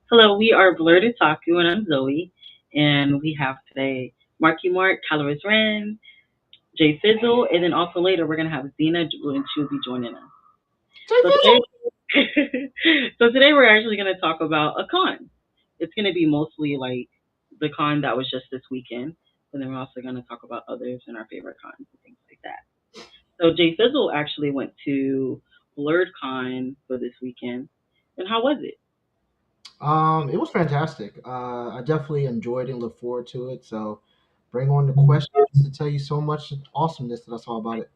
Hello, we are Blurred Taku, and I'm Zoe. And we have today Marky Mark, Caloris Ren, Jay Fizzle, and then also later we're going to have Zena, and she'll be joining us. So today, so today we're actually going to talk about a con. It's going to be mostly like the con that was just this weekend, but then we're also going to talk about others and our favorite cons and things like that. So Jay Fizzle actually went to Blurred Con for this weekend. And how was it? It was fantastic. I definitely enjoyed it and look forward to it. So, bring on the questions to tell you so much awesomeness that I saw about it.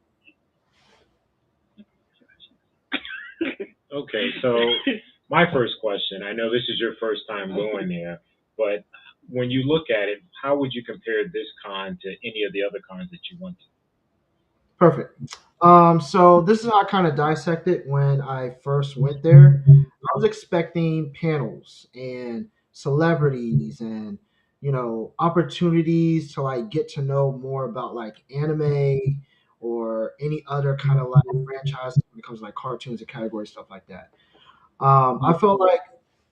Okay, so my first question, I know this is your first time going there, but when you look at it, how would you compare this con to any of the other cons that you went to? Perfect. So this is how I kind of dissected when I first went there. I was expecting panels and celebrities and opportunities to like get to know more about like anime or any other kind of like franchises when it comes to like cartoons and category stuff like that. I felt like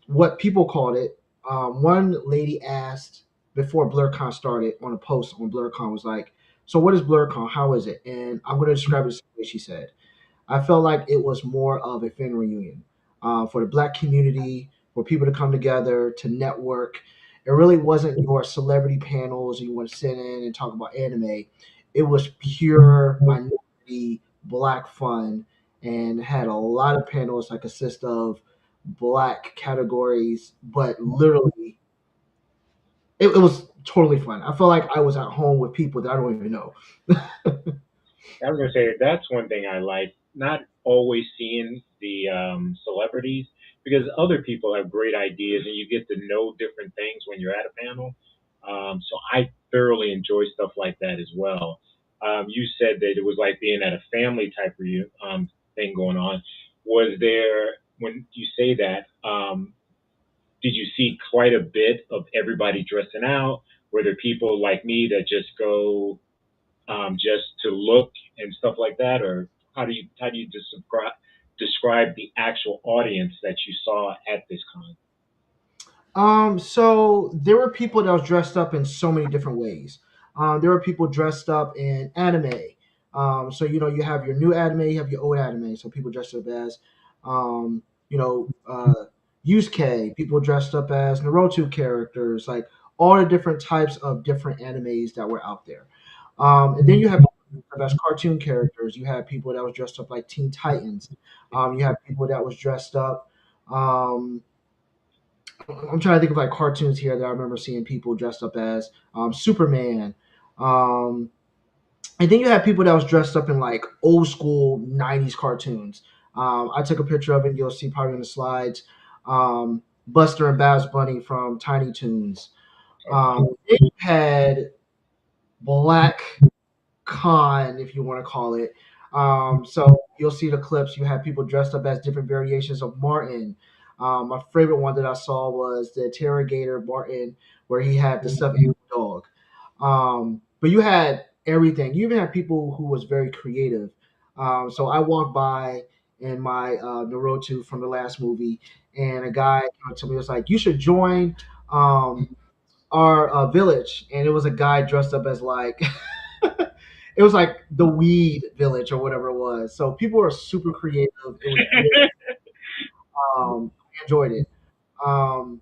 what people called it. One lady asked before BlurCon started on a post on BlurCon was like, "So what is BlurCon? How is it?" And I'm going to describe it the way she said. I felt like it was more of a fan reunion for the Black community, for people to come together to network. It really wasn't your celebrity panels and you want to sit in and talk about anime. It was pure minority Black fun and had a lot of panels that consist of Black categories, but literally it was totally fun. I felt like I was at home with people that I don't even know. I was gonna say that's one thing I like, not always seeing the celebrities because other people have great ideas and you get to know different things when you're at a panel. So I thoroughly enjoy stuff like that as well. You said that it was like being at a family type thing going on. Was there, when you say that, did you see quite a bit of everybody dressing out? Were there people like me that just go just to look and stuff like that, or how do you describe the actual audience that you saw at this con? So there were people that was dressed up in so many different ways. There were people dressed up in anime. So you have your new anime, you have your old anime. So people dressed up as, um, you know, uh, Yusuke. People dressed up as Naruto characters. Like all the different types of different animes that were out there. And then you have as cartoon characters. You had people that was dressed up like Teen Titans. You have people that was dressed up. Um, I'm trying to think of like cartoons here that I remember seeing people dressed up as Superman. Um, and then you have people that was dressed up in like old school '90s cartoons. I took a picture of it. You'll see probably in the slides. Buster and Babs Bunny from Tiny Toons. Then you had Black Con, if you want to call it. So you'll see the clips. You have people dressed up as different variations of Martin. My favorite one that I saw was the interrogator Martin, where he had the stuffed animal dog. But you had everything. You even had people who was very creative. So I walked by in my Naruto from the last movie, and a guy came up to me was like, "You should join our village," and it was a guy dressed up as like it was like the weed village or whatever it was. So people were super creative. It was very, I enjoyed it. Um,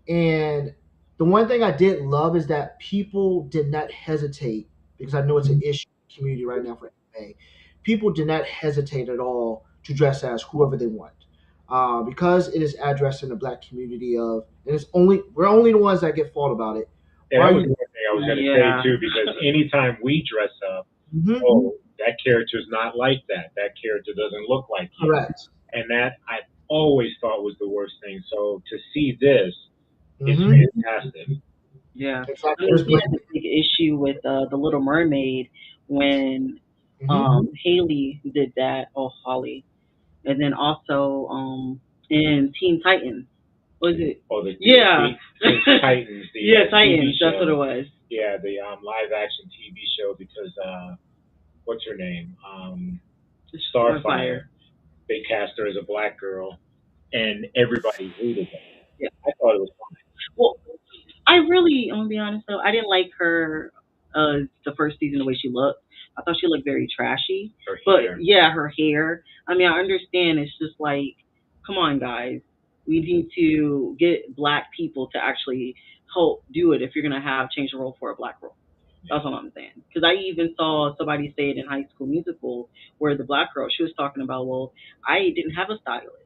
and the one thing I did love is that people did not hesitate because I know it's an issue in the community right now for anime. People did not hesitate at all to dress as whoever they want. Because it is addressed in the black community of, and it's only we're only the ones that get fault about it. Yeah, Why that are was you? one thing I was going to say Yeah. too, because anytime we dress up, Mhm, oh, that character's not like that. That character doesn't look like you, correct. and that I always thought was the worst thing. So to see this is Hmm. fantastic. Yeah. I Exactly. mean, There's we had blatant. a big issue with The Little Mermaid when Hmm. Haley did that, or Holly. And then also in Teen Titans. Was it? Oh, the Yeah. Titans, the Yeah, TV Titans. That's what it show. was. Yeah, the live action TV show because what's her name? Starfire. Starfire. They cast her as a black girl, and everybody hated that. Yeah. I thought it be honest though, I didn't like her the first season the way she looked. I thought she looked very trashy. Her But hair. yeah, her hair. I mean, I understand. It's just like, come on, guys. We need to get black people to actually help do it if you're gonna have change the role for a black role. That's all I'm saying. Because I even saw somebody say it in High School Musical where the black girl she was talking about. Well, I didn't have a stylist.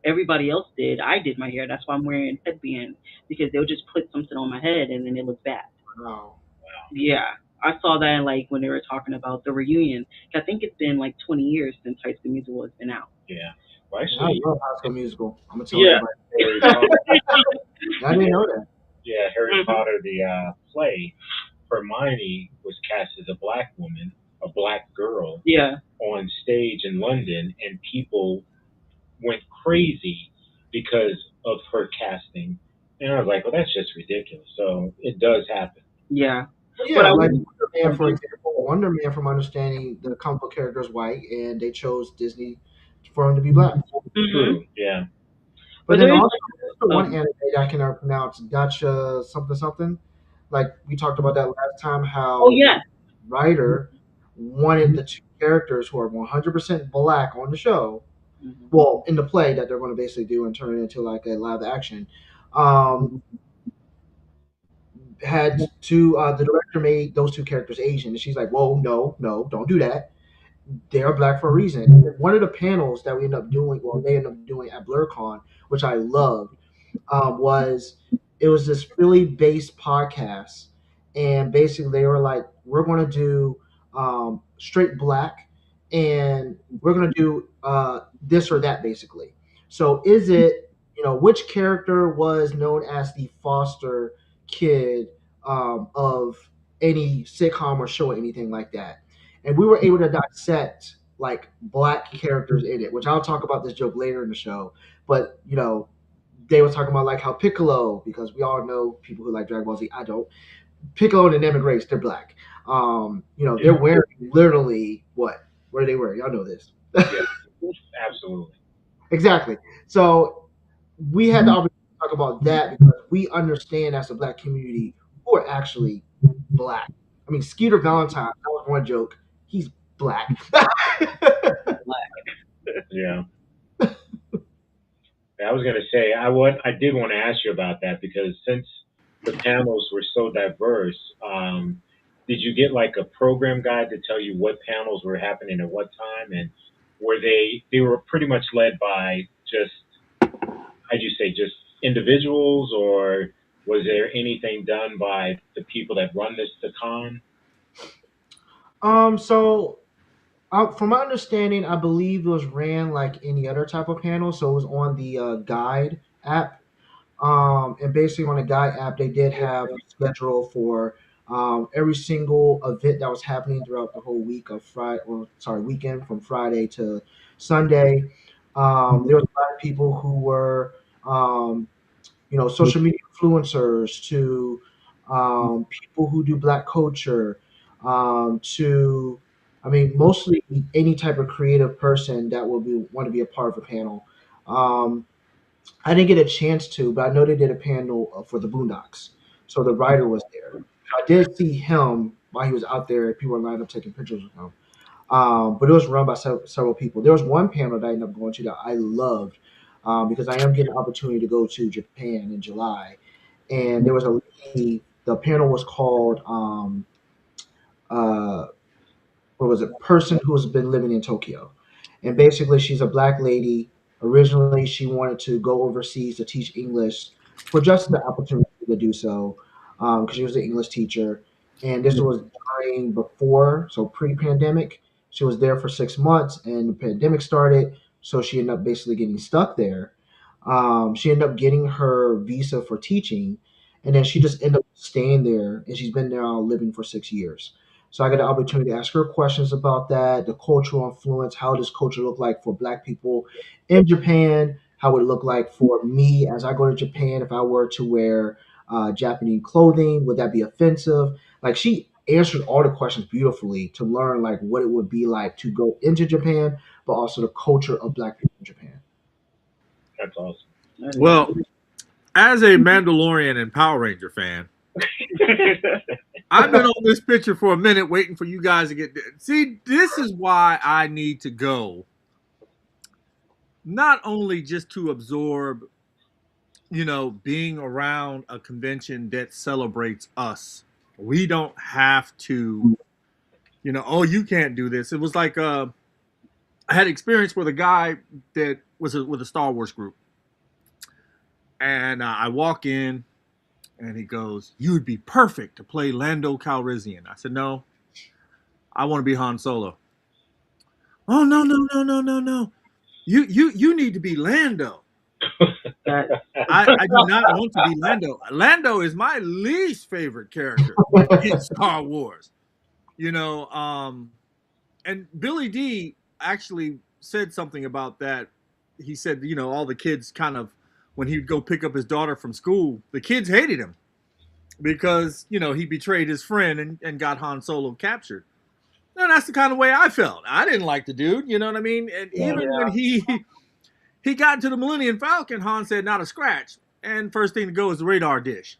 Everybody else did. I did my hair. That's why I'm wearing headband because they'll just put something on my head and then it looks bad. Wow. Yeah, I saw that like when they were talking about the reunion. I think it's been like 20 years since High School Musical has been out. Yeah. Well, And I actually, love High School Musical. I'm gonna tell Yeah. everybody. Harry Potter. I didn't know that. Yeah, Harry Hmm. Potter, the play. Hermione was cast as a black woman, a black girl, Yeah. on stage in London, and people went crazy because of her casting. And I was like, well, that's just ridiculous. So it does happen. Yeah. But But yeah, I like was. Wonder Man, for example, Wonder Man, from my understanding, the comic book character is white, and they chose Disney for him to be black. Hmm. True. Yeah. But But then there is also, like, there's the one anime that I cannot pronounce, Gotcha something something. Like we talked about that last time, oh how the yeah. writer wanted the two characters who are 100% black on the show, Hmm. well, in the play that they're going to basically do and turn it into like a live action. Um, had to the director made those two characters Asian, and she's like, "Whoa, no, no, don't do that. They are black for a reason." One of the panels that we ended up doing, well, they ended up doing at BlurCon, which I loved, was it was this Philly based podcast, and basically they were like, we're going to do straight black, and we're going to do this or that basically. So is it, which character was known as the foster kid of any sitcom or show or anything like that? And we were able to dissect like black characters in it, which I'll talk about this joke later in the show. But they were talking about like how Piccolo, because we all know people who like Dragon Ball Z. I don't. Piccolo and the Namek race, they're black. They're Yeah. wearing literally what? What are they wearing? Y'all know this. Yeah. Absolutely. Exactly. So we had the opportunity to talk about that because we understand as a black community who are actually black. I mean, Skeeter Valentine, that was one joke. He's black. Yeah. I was gonna say I did want to ask you about that because since the panels were so diverse, did you get like a program guide to tell you what panels were happening at what time, and were they were pretty much led by just how'd you say just individuals, or was there anything done by the people that run the con? So from my understanding, I believe it was ran like any other type of panel. So it was on the guide app. And basically on the guide app, they did have a schedule for every single event that was happening throughout the whole week of Friday, or sorry, weekend from Friday to Sunday. There was a lot of people who were um, social media influencers to people who do black culture to, I mean, mostly any type of creative person that will be want to be a part of a panel. Um, I didn't get a chance to, but I know they did a panel for the Boondocks, so the writer was there. I did see him while he was out there. People were lined up taking pictures with him. But it was run by several people. There was one panel that I ended up going to that I loved because I am getting an opportunity to go to Japan in July. And there was a lady, the panel was called, uh, what was it, Person Who's Been Living in Tokyo. And basically, she's a black lady. Originally, she wanted to go overseas to teach English for just the opportunity to do so because she was an English teacher. And this was during before, so pre pandemic. She was there for 6 months and the pandemic started. So she ended up basically getting stuck there. She ended up getting her visa for teaching. And then she just ended up staying there. And she's been there living for 6 years. So I got the opportunity to ask her questions about that, the cultural influence, how does culture look like for Black people in Japan, how would it look like for me as I go to Japan if I were to wear Japanese clothing, would that be offensive? Like she answered all the questions beautifully to learn like what it would be like to go into Japan, but also the culture of Black people in Japan. That's awesome. That is Well, good. as a Mandalorian and Power Ranger fan, I've been on this picture for a minute waiting for you guys to get. See, this is why I need to go. Not only just to absorb, being around a convention that celebrates us. We don't have to, oh, you can't do this. It was like I had experience with a guy that was with a Star Wars group, and I walk in, and he goes, "You would be perfect to play Lando Calrissian." I said, "No, I want to be Han Solo." "Oh, no, no, no, no, no, no! You need to be Lando." That I do not want to be Lando. Lando is my least favorite character in Star Wars. You know, and Billy D actually said something about that. He said, all the kids kind of, when he'd go pick up his daughter from school, the kids hated him because, he betrayed his friend and got Han Solo captured. And that's the kind of way I felt. I didn't like the dude, you know what I mean? And Yeah. even when he got into the Millennium Falcon, Han said, "Not a scratch." And first thing to go is the radar dish.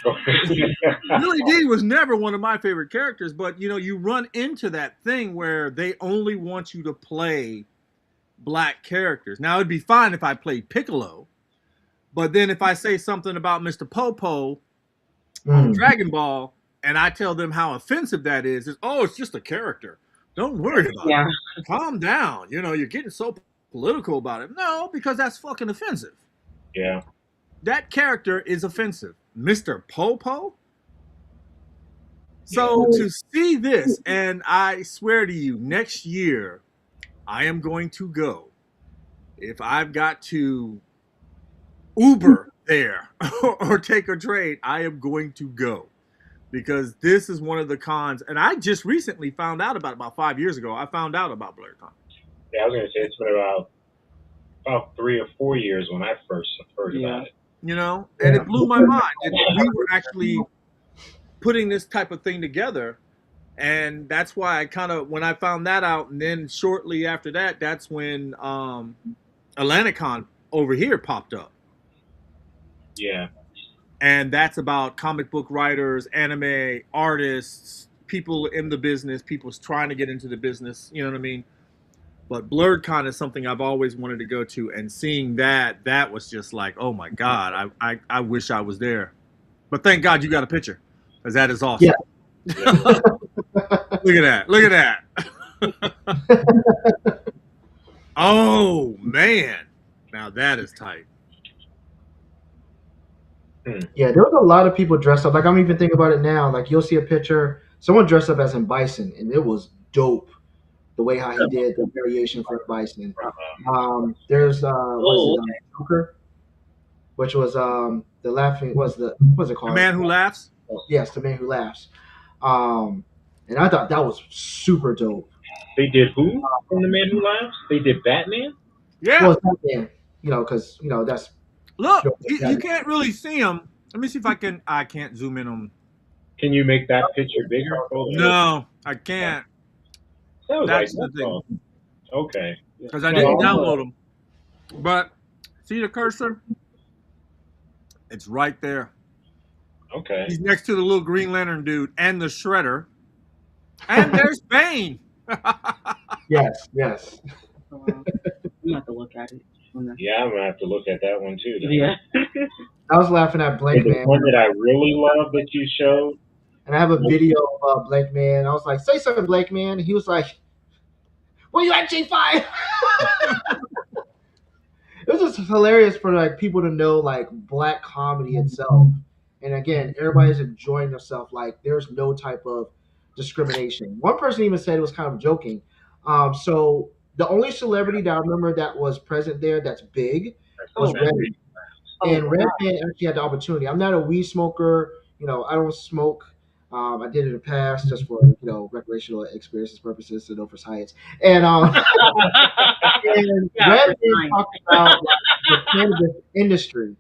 Billy D was never one of my favorite characters, but you run into that thing where they only want you to play black characters. Now it'd be fine if I played Piccolo, but then if I say something about Mr. Popo on Dragon Ball and I tell them how offensive that is, oh, it's just a character. Don't worry about yeah. it. Calm down. You're getting so political about it. No, because that's fucking offensive. Yeah. That character is offensive. Mr. Popo? So to see this, and I swear to you, next year, I am going to go. If I've got to Uber there or take a train, I am going to go. Because this is one of the cons, and I just recently found out about 5 years ago. I found out about BlerdCon. Yeah, I was gonna say it's been about 3 or 4 years when I first heard about it. And it blew my mind. We were actually putting this type of thing together, and that's why I kind of, when I found that out, and then shortly after that, that's when Atlanticon over here popped up. Yeah. And that's about comic book writers, anime artists, people in the business, people trying to get into the business, you know what I mean? But BlerdCon is something I've always wanted to go to, and seeing that was just like, oh my God, I wish I was there. But thank God you got a picture, because that is awesome. Yeah. Look at that. Oh, man. Now that is tight. Yeah, there was a lot of people dressed up. Like, I'm even thinking about it now. Like, you'll see a picture, someone dressed up as in Bison, and it was dope. The way how he did the variation for Bison. There's what is it, Joker, which was the laughing what's it called? The Man Who Laughs. Yes, the Man Who Laughs. And I thought that was super dope. They did who from The Man Who Laughs? They did Batman? Yeah. Well, it's Batman, because that's. Look, you can't really see him. Let me see if I can. I can't zoom in on. Can you make that picture bigger? No, I can't. That's the thing. Okay. Because I didn't download them. But see the cursor? It's right there. Okay. He's next to the little Green Lantern dude and the Shredder. And there's Bane. Yes. I'm gonna have to look at it. Yeah, I'm gonna have to look at that one too. Then. Yeah. I was laughing at Blank Man. The one that I really love that you showed. And I have a video of Blank Man. I was like, "Say something, Blank Man." And he was like, "Where you at, G5?" It was just hilarious for like people to know like black comedy itself. And again, everybody's enjoying themselves. Like there's no type of discrimination. One person even said it was kind of joking. So the only celebrity that I remember that was present there that's big was Redman. And Redman actually had the opportunity. I'm not a weed smoker. I don't smoke. I did it in the past just for recreational experiences purposes, so no for science. And and Redman talked about the cannabis industry,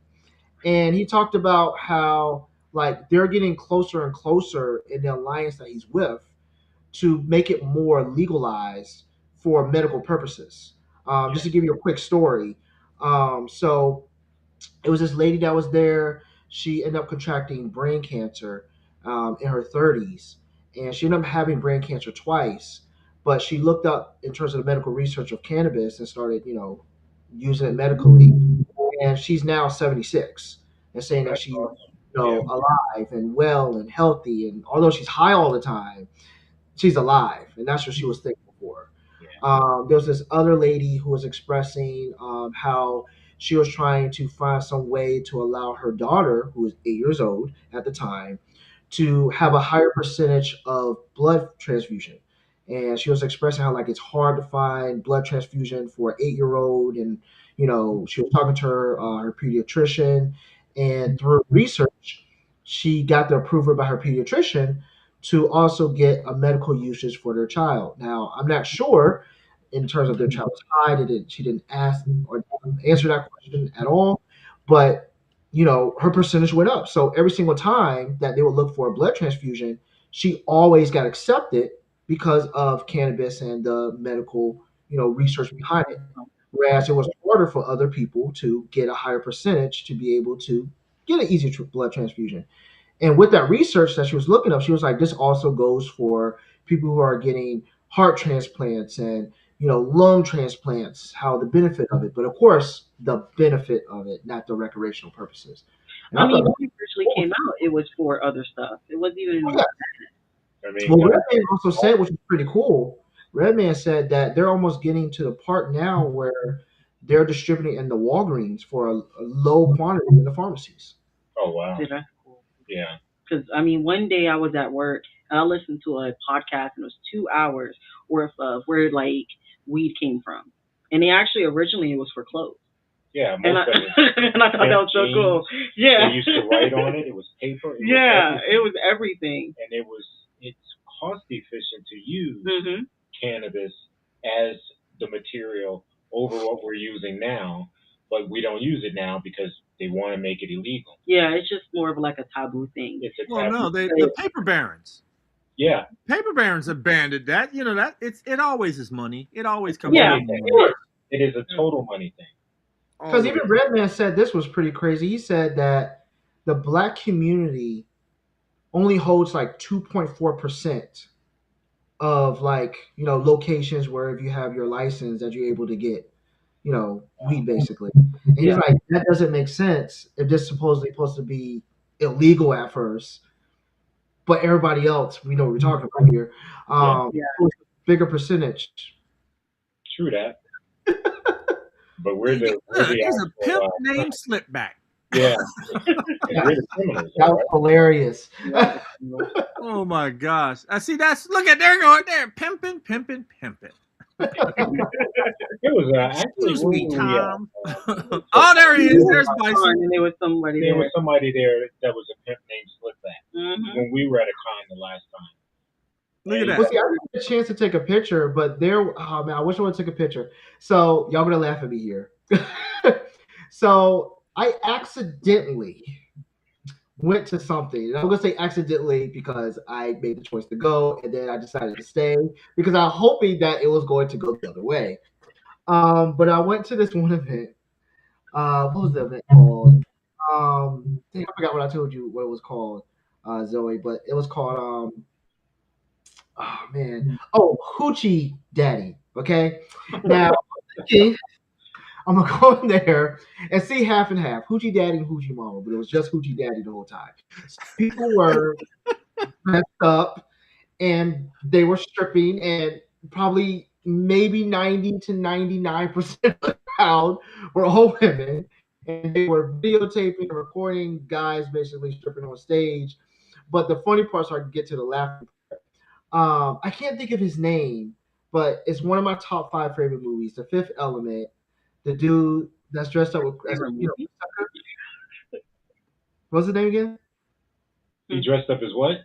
and he talked about how like they're getting closer and closer in the alliance that he's with to make it more legalized for medical purposes. Just to give you a quick story, so It was this lady that was there. She ended up contracting brain cancer in her 30s, and she ended up having brain cancer twice. But she looked up in terms of the medical research of cannabis and started, using it medically. And she's now 76 and saying that That's she's, awesome. Yeah. alive and well and healthy. And although she's high all the time, she's alive, and that's what she was thankful for. Yeah. There was this other lady who was expressing how she was trying to find some way to allow her daughter, who was 8 years old at the time, to have a higher percentage of blood transfusion. And she was expressing how like it's hard to find blood transfusion for an 8 year old, and she was talking to her pediatrician, and through research, she got the approval by her pediatrician to also get a medical usage for their child. Now, I'm not sure in terms of their child's high. She didn't ask or answer that question at all, but her percentage went up. So every single time that they would look for a blood transfusion, she always got accepted because of cannabis and the medical, research behind it. Whereas it was harder for other people to get a higher percentage to be able to get an easy blood transfusion. And with that research that she was looking up, she was like, this also goes for people who are getting heart transplants and lung transplants, how the benefit of it. But of course, the benefit of it, not the recreational purposes. And I I thought mean, that when it was originally cool. came out, it was for other stuff. It wasn't Oh, even. yeah. I mean, Well, Redman also said, which was pretty cool. Redman said that they're almost getting to the part now where they're distributing in the Walgreens for a low quantity in the pharmacies. oh wow. Yeah, that's cool. Yeah. Because I mean, one day I was at work and I listened to a podcast and it was 2 hours worth of where like weed came from, and they actually originally it was for clothes, Yeah. and Most of it. and I thought that was so cool. Yeah, They used to write on it. It was paper. It was yeah, everything. it was everything. And it's cost efficient to use Mhm. cannabis as the material over what we're using now, but we don't use it now because they want to make it illegal. Yeah, it's just more of like a taboo thing. It's a Well, taboo. no, the paper barons. Yeah, Paper barons abandoned that. You know that it always is money. It always it's a comes Yeah, down money to thing. money. It is a total money thing. Because Always. even Redman said this was pretty crazy. He said that the black community only holds like 2.4% of like, locations where if you have your license that you're able to get, weed basically. And he's yeah, like, that doesn't make sense if this supposedly supposed to be illegal at first, but everybody else, we know what we're talking about here, Yeah, yeah. holds a bigger percentage. true that. But we're Look, the there's a pimp actual named Slipback. yeah, and Yeah, we're the criminals, that though, was right? hilarious. Yeah. Oh my gosh! I see. That's look at they're going there, pimping, pimping, pimping. It was actually Excuse where me, were we at? Tom. It was Oh, there he is. Yeah, There's my Bison. son, and there was somebody there was there. somebody there that was a pimp named Slipback Mhm. when we were at a con the last time. Look at And Well, that. see, I didn't get a chance to take a picture, but oh man, I wish I would have took a picture. So y'all gonna laugh at me here. So I accidentally went to something. And I'm gonna say accidentally because I made the choice to go, and then I decided to stay because I was hoping that it was going to go the other way. But I went to this one event. What was the event called? Dang, I forgot what I told you what it was called, Zoe. But it was called oh man, oh Hoochie Daddy. Okay, now okay, I'm gonna go in there and see half and half, Hoochie Daddy and Hoochie Mama, but it was just Hoochie Daddy the whole time. People were dressed up and they were stripping, and probably maybe 90 to 99% of the crowd were all women, and they were videotaping and recording guys basically stripping on stage. But the funny part, so I can get to the laughing. I can't think of his name, but it's one of my top five favorite movies, The Fifth Element. The dude that's dressed up with, as, Favorite movie? what's his name again? he dressed up as what?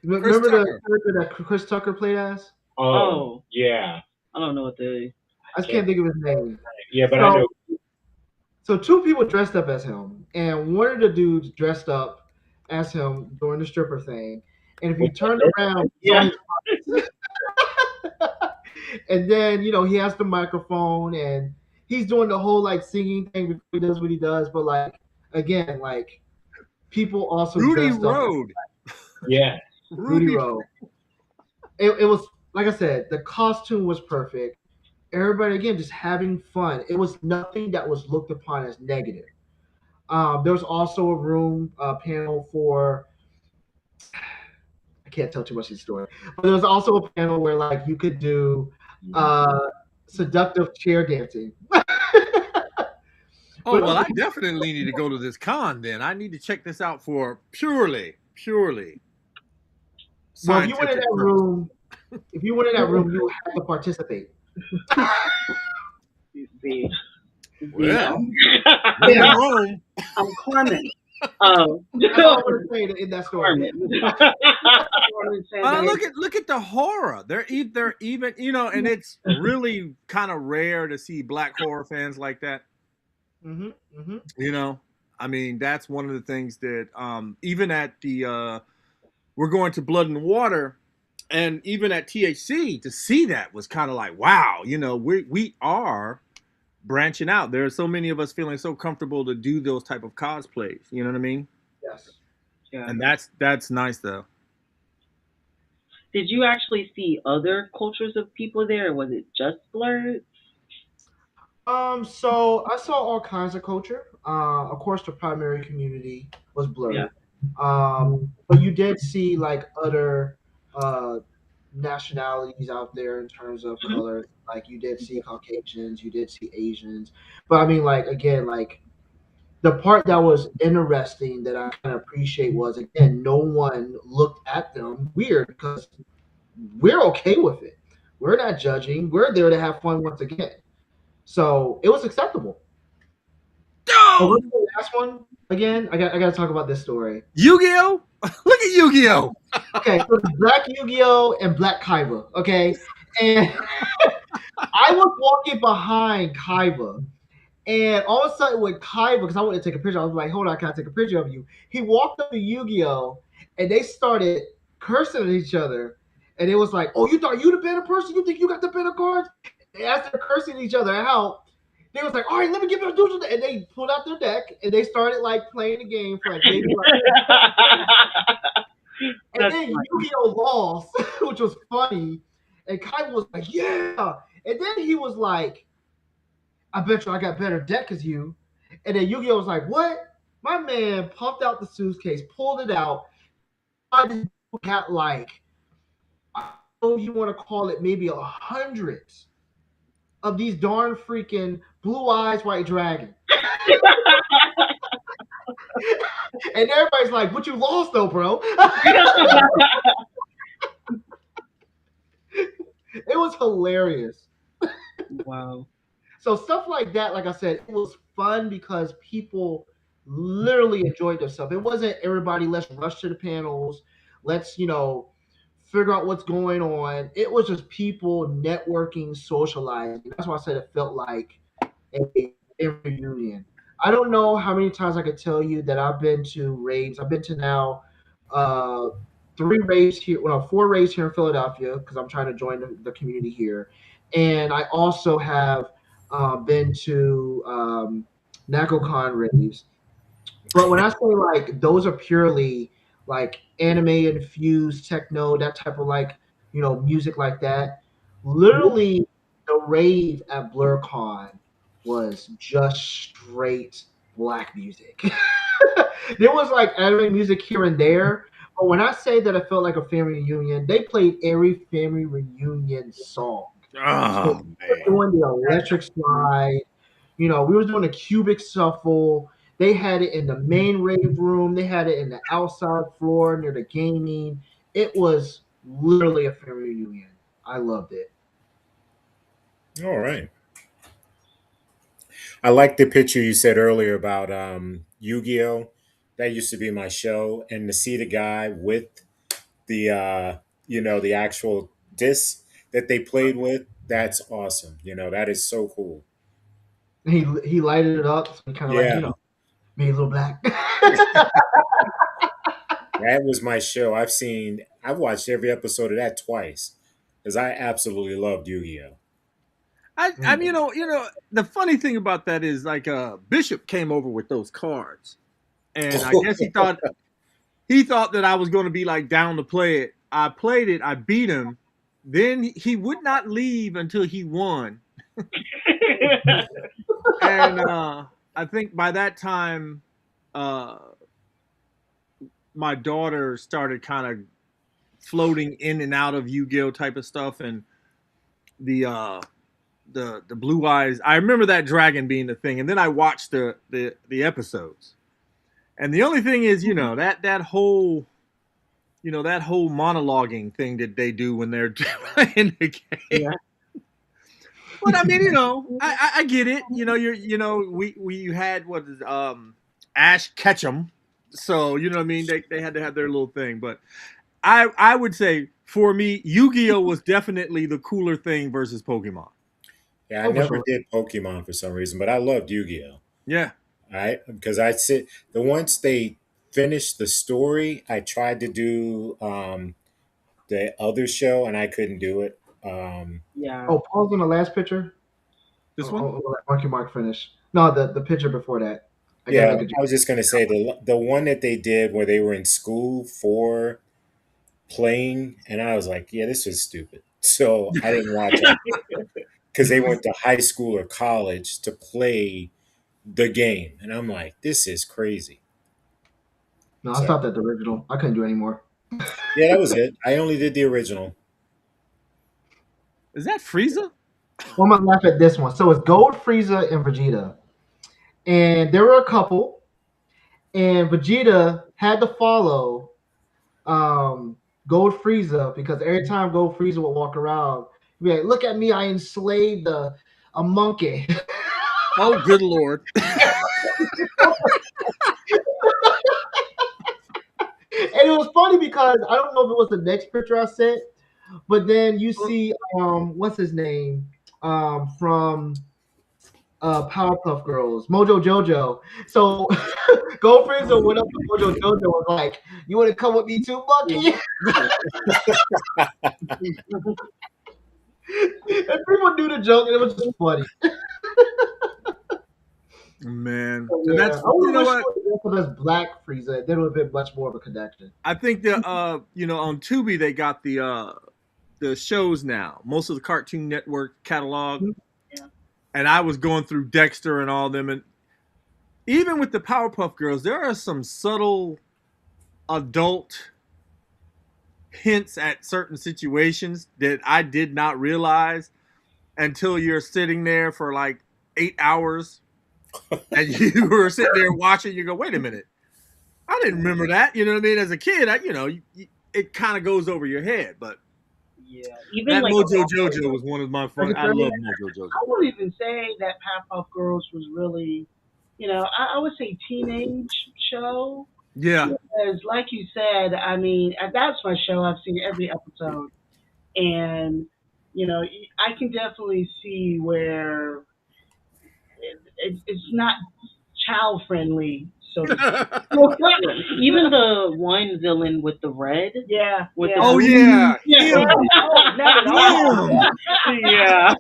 Chris Remember the Tucker. character that Chris Tucker played as? Oh, yeah. I don't know what the. I just can't think of his name. Yeah, but I So, know. so two people dressed up as him, and one of the dudes dressed up as him during the stripper thing. And if you turned around, you saw Yeah. his and then he has the microphone and he's doing the whole like singing thing before he does what he does. But like again, like people also Rudy dressed up Road. Yeah. Rudy Rudy. Rowe. It was like I said, the costume was perfect. Everybody again just having fun. It was nothing that was looked upon as negative. There was also a room panel for I can't tell too much of the story, but there was also a panel where like you could do uh, seductive chair dancing. Oh But it well, was I definitely need to go to this con. Then I need to check this out for purely well, if you went in scientific that purposes. room, if you went in that room, you would have to participate. The Well, Zeno. when in Yeah, Rome. I'm Carmen. Oh, that's all I'm going to say in that story. Carmen. Carmen Sanders. Look at the horror. They're even and it's really kind of rare to see black horror fans like that. Hmm. Hmm. You know, I mean that's one of the things that even at the we're going to Blood and Water, and even at THC to see that was kind of like wow. We are branching out. There are so many of us feeling so comfortable to do those type of cosplays. You know what I mean? Yes. Yeah. And that's nice though. Did you actually see other cultures of people there, or was it just Blerds? So I saw all kinds of culture. Of course, the primary community was Yeah. blurred. But you did see like other uh, nationalities out there in terms of Mhm. color. Like you did see Caucasians, you did see Asians. But I mean, like again, like the part that was interesting that I kind of appreciate was again, no one looked at them weird because we're okay with it. We're not judging. We're there to have fun once again. So it was acceptable. Oh, Oh, what's the last one again? I got to talk about this story. Yu-Gi-Oh! Look at Yu-Gi-Oh! Okay, so it's Black Yu-Gi-Oh and Black Kaiba. Okay, and I was walking behind Kaiba, and all of a sudden with Kaiba, because I wanted to take a picture, I was like, "Hold on, can I take a picture of you?" He walked up to Yu-Gi-Oh, and they started cursing at each other, and it was like, "Oh, you thought you the better person? You think you got the better cards?" And as they're cursing each other out, they was like, "All right, let me give you a dude," and they pulled out their deck and they started like playing the game for like maybe like and That's then funny. Yu-Gi-Oh lost, which was funny. And Kai was like, yeah. And then he was like, I bet you I got better deck as you. And then Yu-Gi-Oh was like, what? My man pumped out the suitcase, pulled it out. I got like, I don't know if you want to call it maybe hundreds of these darn freaking blue eyes white dragon. And everybody's like, what you lost though, bro? It was hilarious. Wow. So stuff like that, like I said, it was fun because people literally enjoyed themselves. It wasn't everybody let's rush to the panels, let's figure out what's going on. It was just people networking, socializing. That's why I said it felt like a reunion. I don't know how many times I could tell you that I've been to raves. I've been to now uh, three raves here, well, four raves here in Philadelphia because I'm trying to join the community here, and I also have been to NACOCon raves. But when I say like those are purely like anime infused techno, that type of like music like that. Literally, the rave at BlurCon was just straight black music. There was like anime music here and there, but when I say that I felt like a family reunion, they played every family reunion song. So Oh we were man. doing the electric slide, we was doing a cubic shuffle. They had it in the main rave room. They had it in the outside floor near the gaming. It was literally a family reunion. I loved it. All right. I like the picture you said earlier about Yu-Gi-Oh. That used to be my show, and to see the guy with the the actual disc that they played with, that's awesome. That is so cool. He lighted it up, so kind of like Yeah, made a little black. that was my show. I've watched every episode of that twice because I absolutely loved Yu-Gi-Oh. I'm the funny thing about that is like Bishop came over with those cards, and I guess he thought that I was going to be like down to play it. I played it, I beat him. Then he would not leave until he won, and I think by that time, uh, my daughter started kind of floating in and out of Yu-Gi-Oh type of stuff, and the uh, the blue eyes. I remember that dragon being the thing, and then I watched the episodes. And the only thing is, that whole monologuing thing that they do when they're playing the game. Yeah. But I mean, I get it. We had what is Ash Ketchum, so you know what I mean. They had to have their little thing, but I would say for me, Yu-Gi-Oh was definitely the cooler thing versus Pokemon. Yeah, I Oh, for never sure. did Pokemon for some reason, but I loved Yu-Gi-Oh. Yeah. All right, because the once they finished the story, I tried to do the other show and I couldn't do it. Yeah. Oh, pause on the last picture. This one. I'll let Marky Mark finish. No, the picture before that. I gotta Yeah, make a I was just gonna say the one that they did where they were in school for playing, and I was like, yeah, this was stupid. So I didn't watch it because they went to high school or college to play the game, and I'm like, this is crazy. No, I So stopped at the original. I couldn't do anymore. yeah, that was it. I only did the original. Is that Frieza? Well, I'm gonna laugh at this one. So it's Gold, Frieza, and Vegeta, and there were a couple, and Vegeta had to follow Gold Frieza because every time Gold Frieza would walk around, he'd be like, "Look at me, I enslaved a monkey." Oh, good lord! And it was funny because I don't know if it was the next picture I sent, but then you see what's his name from Powerpuff Girls, Mojo Jojo. So Gold Frieza went up to Mojo Jojo and was like, "You want to come with me too, monkey?" And people knew the joke, and it was just funny. Man, So, and yeah, that's I would you know wish what it was as Black Frieza. There would have been much more of a connection. I think that on Tubi they got the shows now, most of the Cartoon Network catalog, Yeah. and I was going through Dexter and all them, and even with the Powerpuff Girls, there are some subtle adult hints at certain situations that I did not realize until you're sitting there for like 8 hours and you were sitting there watching. You go, wait a minute, I didn't remember that. You know what I mean? As a kid, it kind of goes over your head. But Yeah. Even that like Mojo Jojo was one of my Like fun. I I said, love Mojo Jojo. I wouldn't even say that Powerpuff Girls was really, I would say teenage show. Yeah, Because, like you said, I mean, that's my show. I've seen every episode, and I can definitely see where it's not child friendly, so to speak. Even the one villain with the red, yeah, with the oh green, yeah, yeah, him, oh, not at all. him. Yeah,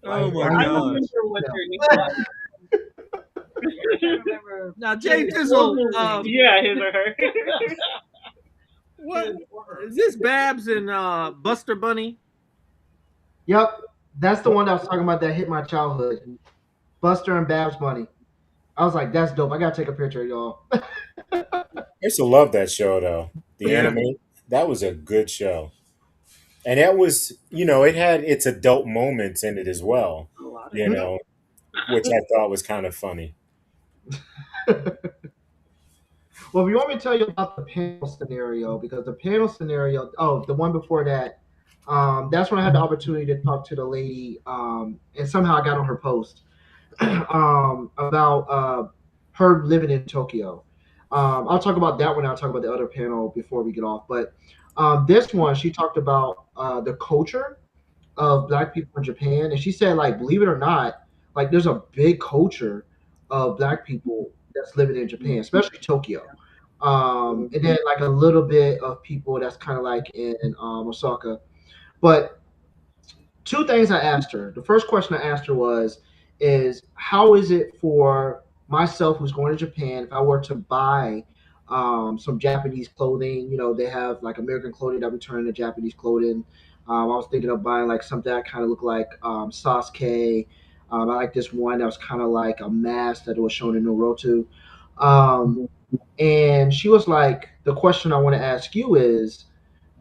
Oh my I like gosh. remember what their name was. I can't remember. Now Jay Fizzle, Yeah, his or her. what is this? Babs and Buster Bunny? yep, that's the one that I was talking about that hit my childhood. Buster and Babs Bunny. I was like, "That's dope. I gotta take a picture of y'all." I used to love that show though. The Yeah. anime, that was a good show. And that was, it had its adult moments in it as well, A lot of you it. know, which I thought was kind of funny. Well, if you want me to tell you about the panel scenario, because the panel scenario, oh, the one before that, that's when I had the opportunity to talk to the lady, and somehow I got on her post about her living in Tokyo. I'll talk about that one. I'll talk about the other panel before we get off. But this one, she talked about the culture of Black people in Japan, and she said, like, believe it or not, like, there's a big culture of Black people that's living in Japan, especially Tokyo. And then like a little bit of people that's kind of like in Osaka. But two things I asked her. The first question I asked her was, is how is it for myself who's going to Japan if I were to buy some Japanese clothing? You know, they have like American clothing that we turn into Japanese clothing. I was thinking of buying like something that kind of looked like Sasuke. I like this one that was kind of like a mask that was shown in Naruto. Um, and she was like, the question I want to ask you is,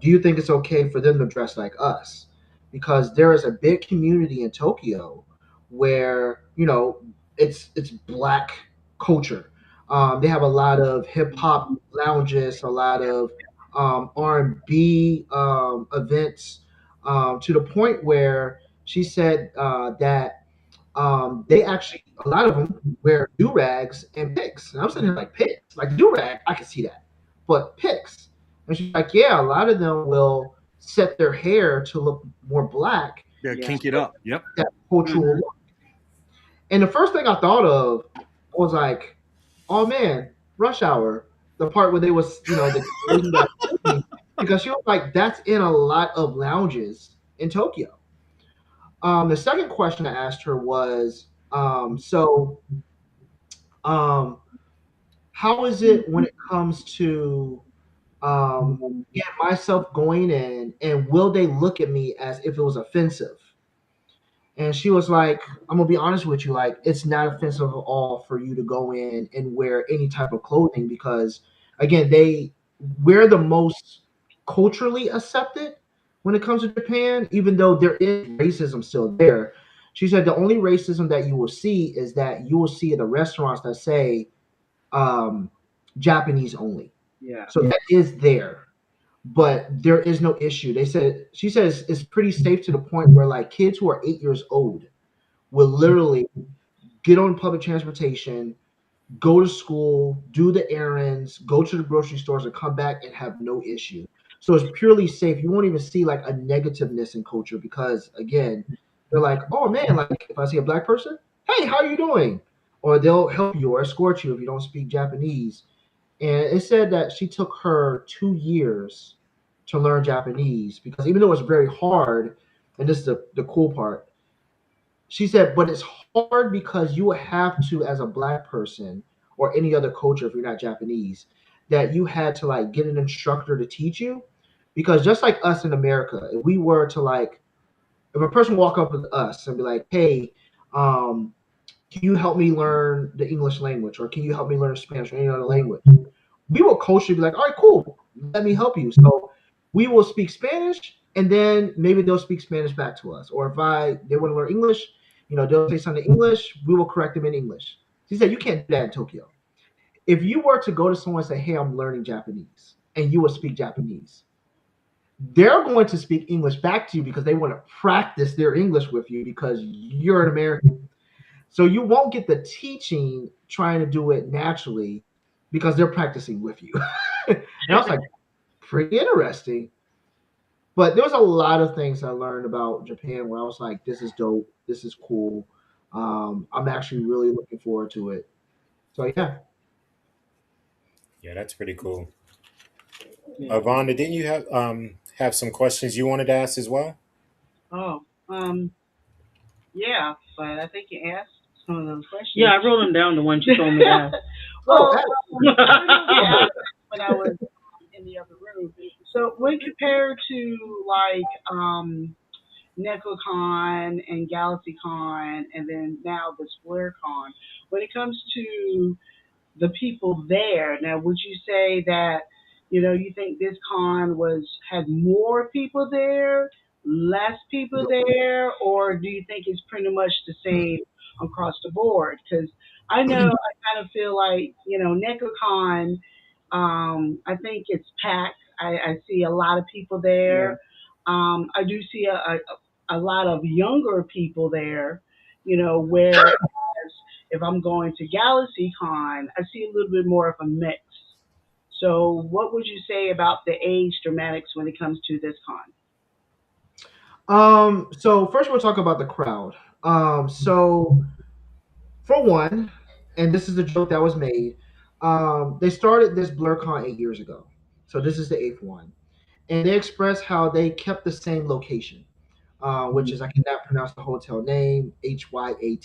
do you think it's okay for them to dress like us? Because there is a big community in Tokyo where it's black culture. They have a lot of hip hop lounges, a lot of R&B events, to the point where she said that they actually a lot of them wear do rags and picks, and I'm sitting here like picks, like do rag, I can see that, but picks. And she's like, yeah, a lot of them will set their hair to look more black, Yeah, Yeah. kink it up. Yep. that cultural Mhm. look. And the first thing I thought of was like, oh man, Rush Hour, the part where they was the lady that was singing, because she was like, that's in a lot of lounges in Tokyo. The second question I asked her was, um, how is it when it comes to again, myself going in, and will they look at me as if it was offensive? And she was like, I'm gonna be honest with you, like it's not offensive at all for you to go in and wear any type of clothing because again, we're the most culturally accepted when it comes to Japan, even though there is racism still there. She said the only racism that you will see is that you will see at the restaurants that say um, Japanese only. Yeah. So that is there, but there is no issue. She says it's pretty safe to the point where like kids who are 8 years old will literally get on public transportation, go to school, do the errands, go to the grocery stores, and come back and have no issue. So it's purely safe. You won't even see like a negativeness in culture because again, they're like, oh man, like if I see a black person, hey, how are you doing? Or they'll help you or escort you if you don't speak Japanese. And it said that she took her 2 years to learn Japanese because even though it's very hard, and this is the cool part, she said, but it's hard because you have to, as a black person or any other culture, if you're not Japanese, that you had to like get an instructor to teach you. Because just like us in America, if we were to like, if a person walk up with us and be like, hey, um, can you help me learn the English language or can you help me learn Spanish or any other language? We will culturally be like, all right, cool, let me help you. So we will speak Spanish, and then maybe they'll speak Spanish back to us. Or if they want to learn English, they'll say something in English, we will correct them in English. She said you can't do that in Tokyo. If you were to go to someone and say, hey, I'm learning Japanese, and you will speak Japanese, they're going to speak English back to you because they want to practice their English with you because you're an American. So you won't get the teaching trying to do it naturally because they're practicing with you. And I was like, pretty interesting. But there was a lot of things I learned about Japan where I was like, this is dope. This is cool. I'm actually really looking forward to it. So yeah. Yeah, that's pretty cool. Yeah. Vonda, didn't you have some questions you wanted to ask as well? Oh, yeah, but I think you asked some of those questions. Yeah, I wrote them down, the ones you told me to ask. Oh, Well, hey. I didn't get asked when I was in the other room. So when compared to like NecoCon and GalaxyCon and then now this BlurCon, when it comes to the people there. Now, would you say that you think this con was had more people there, less people there, or do you think it's pretty much the same across the board? Because I know I kind of feel like NecoCon. I think it's packed. I see a lot of people there. I do see a lot of younger people there. Where if I'm going to GalaxyCon, I see a little bit more of a mix. So, what would you say about the age dramatics when it comes to this con? So first we'll talk about the crowd. So for one, and this is the joke that was made, they started this BlurCon 8 years ago. So this is the eighth one. And they expressed how they kept the same location. which is I cannot pronounce the hotel name, Hyatt. I'm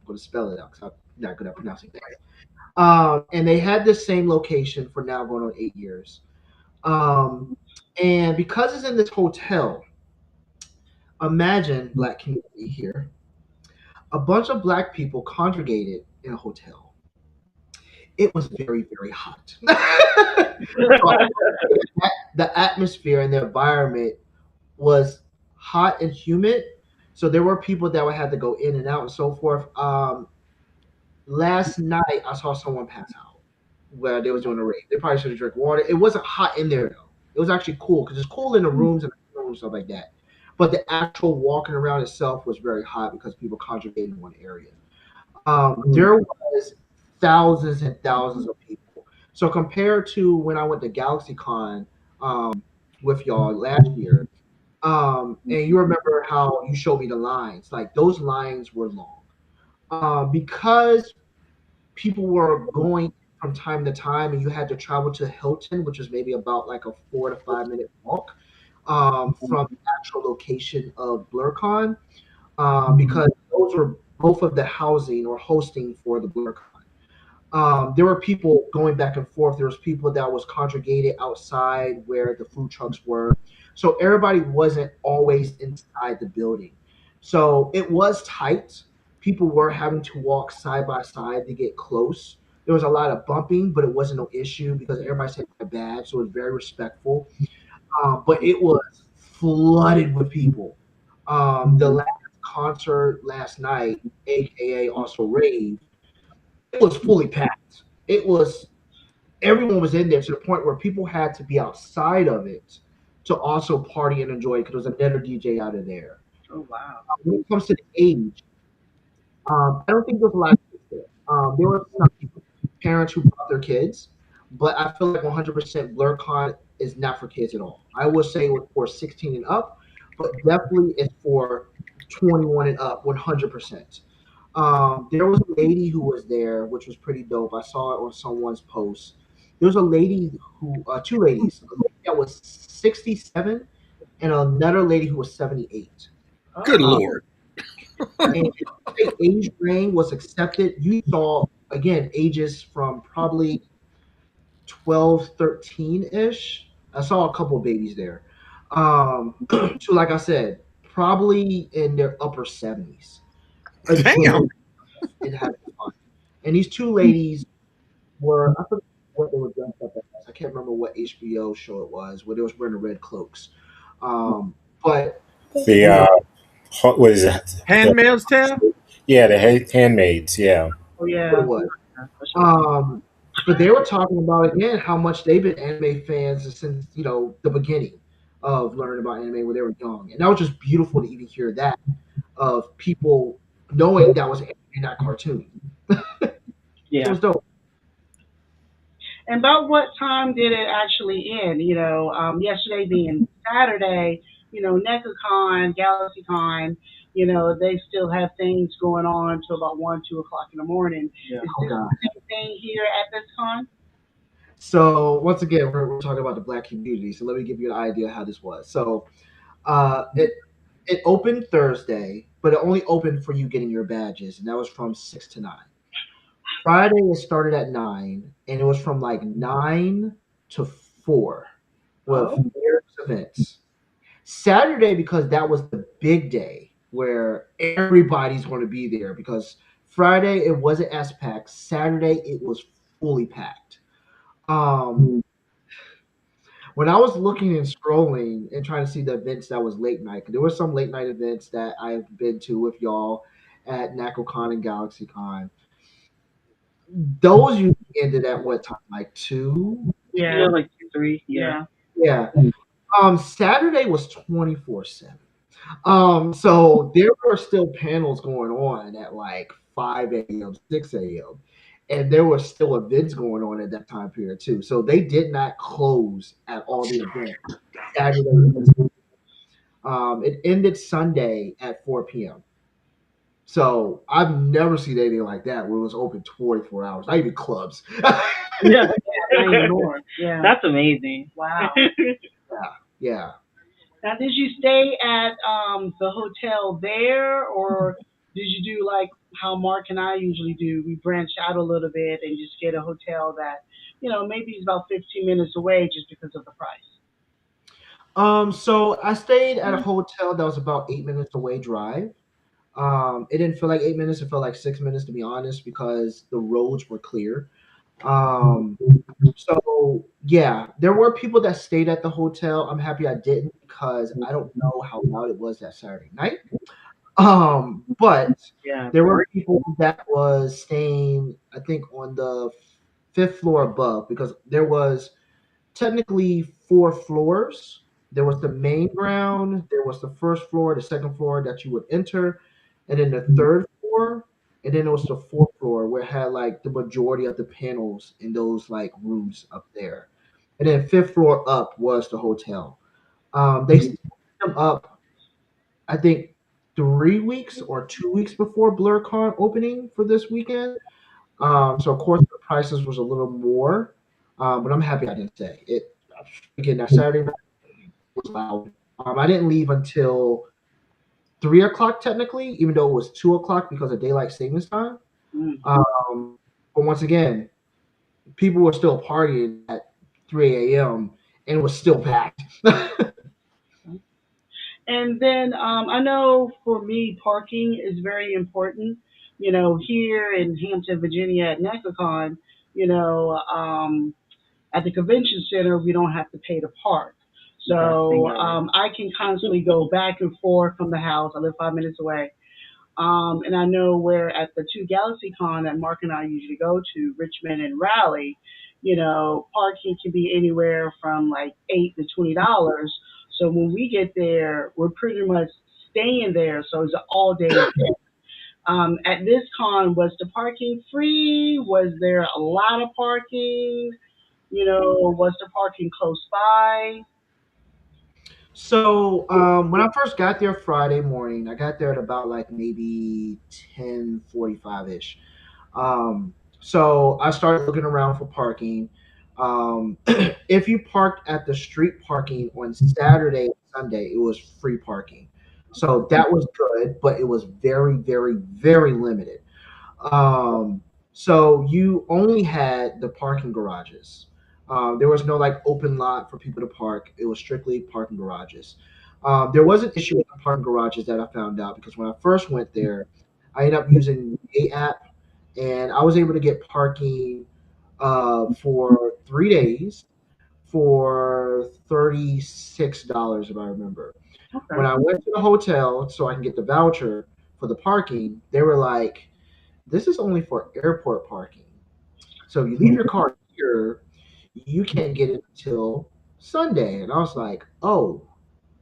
going to spell it out because I'm not good at pronouncing names. And they had the same location for now going on 8 years. Um, and because it's in this hotel, imagine black community here, a bunch of black people congregated in a hotel. It was very, very hot. So the atmosphere and the environment was hot and humid. So there were people that would have to go in and out and so forth. Last night I saw someone pass out where they was doing a rave. They probably should have drank water. It wasn't hot in there though. It was actually cool because it's cool in the rooms and stuff like that. But the actual walking around itself was very hot because people congregated in one area. There was thousands and thousands of people. So compared to when I went to GalaxyCon with y'all last year, and you remember how you showed me the lines, like those lines were long. Because people were going from time to time and you had to travel to Hilton, which was maybe about like a 4 to 5 minute walk from the actual location of BlurCon, because those were both of the housing or hosting for the BlurCon. There were people going back and forth. There was people that was congregated outside where the food trucks were. So everybody wasn't always inside the building. So it was tight. People were having to walk side by side to get close. There was a lot of bumping, but it wasn't no issue because everybody said my bad, so it was very respectful. But it was flooded with people. The last concert last night, aka also rave, it was fully packed. It was everyone was in there to the point where people had to be outside of it to also party and enjoy it because there was another DJ out of there. Oh wow. When it comes to the age, I don't think there's a lot of kids there. There were some parents who brought their kids, but I feel like 100% BlurCon is not for kids at all. I would say it was for 16 and up, but definitely it's for 21 and up 100%. There was a lady who was there, which was pretty dope. I saw it on someone's post. There was a lady who, two ladies, a lady that was 67 and another lady who was 78. Good Oh. Um, Lord. and the age range was accepted. You saw, again, ages from probably 12, 13 ish. I saw a couple of babies there. To, like I said, probably in their upper 70s. Damn. Enjoying and having fun. And these two ladies were, I forget what they were dressed up as. I can't remember what HBO show it was, where they was wearing the red cloaks. But The you know what is that? Handmaid's Tale? Yeah, the handmaids. Yeah. Oh what it yeah. was. For sure. But they were talking about again how much they've been anime fans since the beginning of learning about anime when they were young, and that was just beautiful to even hear that of people knowing that was anime, not cartoon. It Yeah. was dope. And about what time did it actually end? Yesterday being Saturday, NecaCon, GalaxyCon, they still have things going on till about 1, 2 o'clock in the morning. Yeah. Is Oh this God. the same thing here at this con? So once again, we're talking about the black community. So let me give you an idea how this was. So it opened Thursday, but it only opened for you getting your badges, and that was from 6 to 9. Friday it started at 9, and it was from like 9 to 4 with Oh, various events. Saturday, because that was the big day where everybody's going to be there. Because Friday it wasn't as packed. Saturday it was fully packed. Um, when I was looking and scrolling and trying to see the events that was late night, 'cause there were some late night events that I've been to with y'all at NACOCon and GalaxyCon. Those usually ended at what time? Like 2? yeah, like 3. Yeah. Yeah. Saturday was 24/7. So there were still panels going on at like 5 a.m., 6 a.m., and there were still events going on at that time period too. So they did not close at all the events Saturday. It ended Sunday at 4 p.m. So I've never seen anything like that where it was open 24 hours, not even clubs. Yeah. Not anymore. Yeah. That's amazing. Wow. Yeah. Now, did you stay at the hotel there, or did you do like how Mark and I usually do? We branch out a little bit and just get a hotel that, maybe is about 15 minutes away just because of the price. So I stayed at a hotel that was about 8 minutes away drive. It didn't feel like 8 minutes; it felt like 6 minutes, to be honest, because the roads were clear. Um, so yeah, there were people that stayed at the hotel. I'm happy I didn't because I don't know how loud it was that Saturday night. But Yeah, there were great. people that was staying, I think, on the fifth floor above because there was technically four floors. There was the main ground, there was the first floor, the second floor that you would enter, and then the third floor, and then there was the fourth floor where it had like the majority of the panels in those like rooms up there. And then fifth floor up was the hotel. They set them up, I think, 3 weeks or 2 weeks before BlurCon opening for this weekend. So of course the prices was a little more, but I'm happy I didn't stay. It again that Saturday night was loud. I didn't leave until 3 o'clock technically, even though it was 2 o'clock because of daylight savings time. Mm. Um, but once again, people were still partying at 3 a.m. and it was still packed. And then I know for me, parking is very important. Here in Hampton, Virginia at NECACon, at the convention center, we don't have to pay to park. So I can constantly go back and forth from the house. I live 5 minutes away. And I know where at the two Galaxy Con that Mark and I usually go to, Richmond and Raleigh, parking can be anywhere from like $8 to $20. So when we get there, we're pretty much staying there. So it's an all day event. At this con, was the parking free? Was there a lot of parking? Was the parking close by? So when I first got there Friday morning, I got there at about like maybe 10:45 ish. So I started looking around for parking. If you parked at the street parking on Saturday and Sunday, it was free parking. So that was good, but it was very, very, very limited. Um, so you only had the parking garages. There was no like open lot for people to park. It was strictly parking garages. There was an issue with the parking garages that I found out because when I first went there, I ended up using the app, and I was able to get parking for 3 days for $36 if I remember. When Okay. I went to the hotel so I can get the voucher for the parking, they were like, this is only for airport parking. So if you leave your car here, you can't get it until Sunday. And I was like, oh,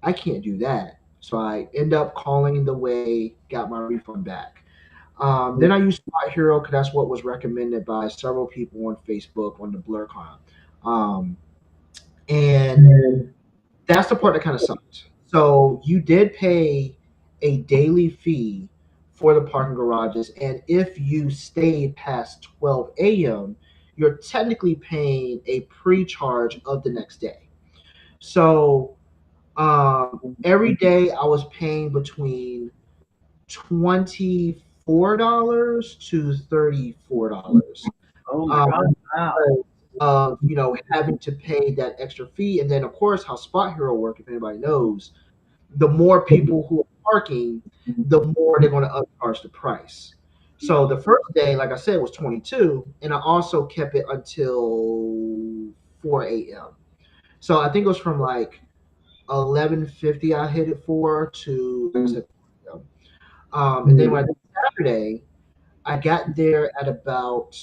I can't do that. So I end up calling the way, got my refund back. Then I used Spot Hero because that's what was recommended by several people on Facebook on the BlurCon. Um, and that's the part that kind of sucked. So you did pay a daily fee for the parking garages, and if you stayed past 12 a.m., you're technically paying a pre-charge of the next day. So every day I was paying between $24 to $34. Oh my Um, God! Wow. of having to pay that extra fee, and then of course how Spot Hero work, if anybody knows, the more people who are parking, the more they're going to upcharge the price. So the first day, like I said, was 22, and I also kept it until 4 a.m. So I think it was from like 11:50 I hit it for to like I said 4 a.m. And then when I did Saturday, I got there at about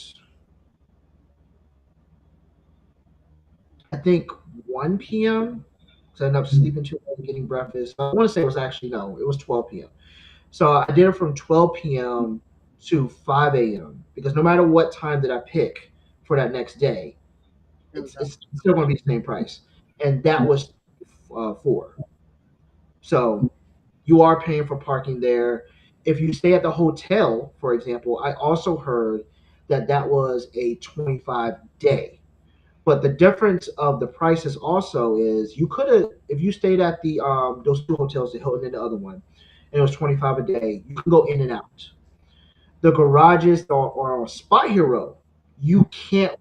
I think 1 p.m. So I ended up sleeping too late, getting breakfast. I want to say it was actually no, it was 12 p.m. So I did it from 12 p.m. to 5 a.m. because no matter what time that I pick for that next day, There we go. it's still going to be the same price, and that was four. So you are paying for parking there. If you stay at the hotel, for example, I also heard that that was a 25 day. But the difference of the prices also is you could have, if you stayed at the those two hotels, the Hilton and the other one, and it was 25 a day, you can go in and out. The garages or Spot Hero, you can't.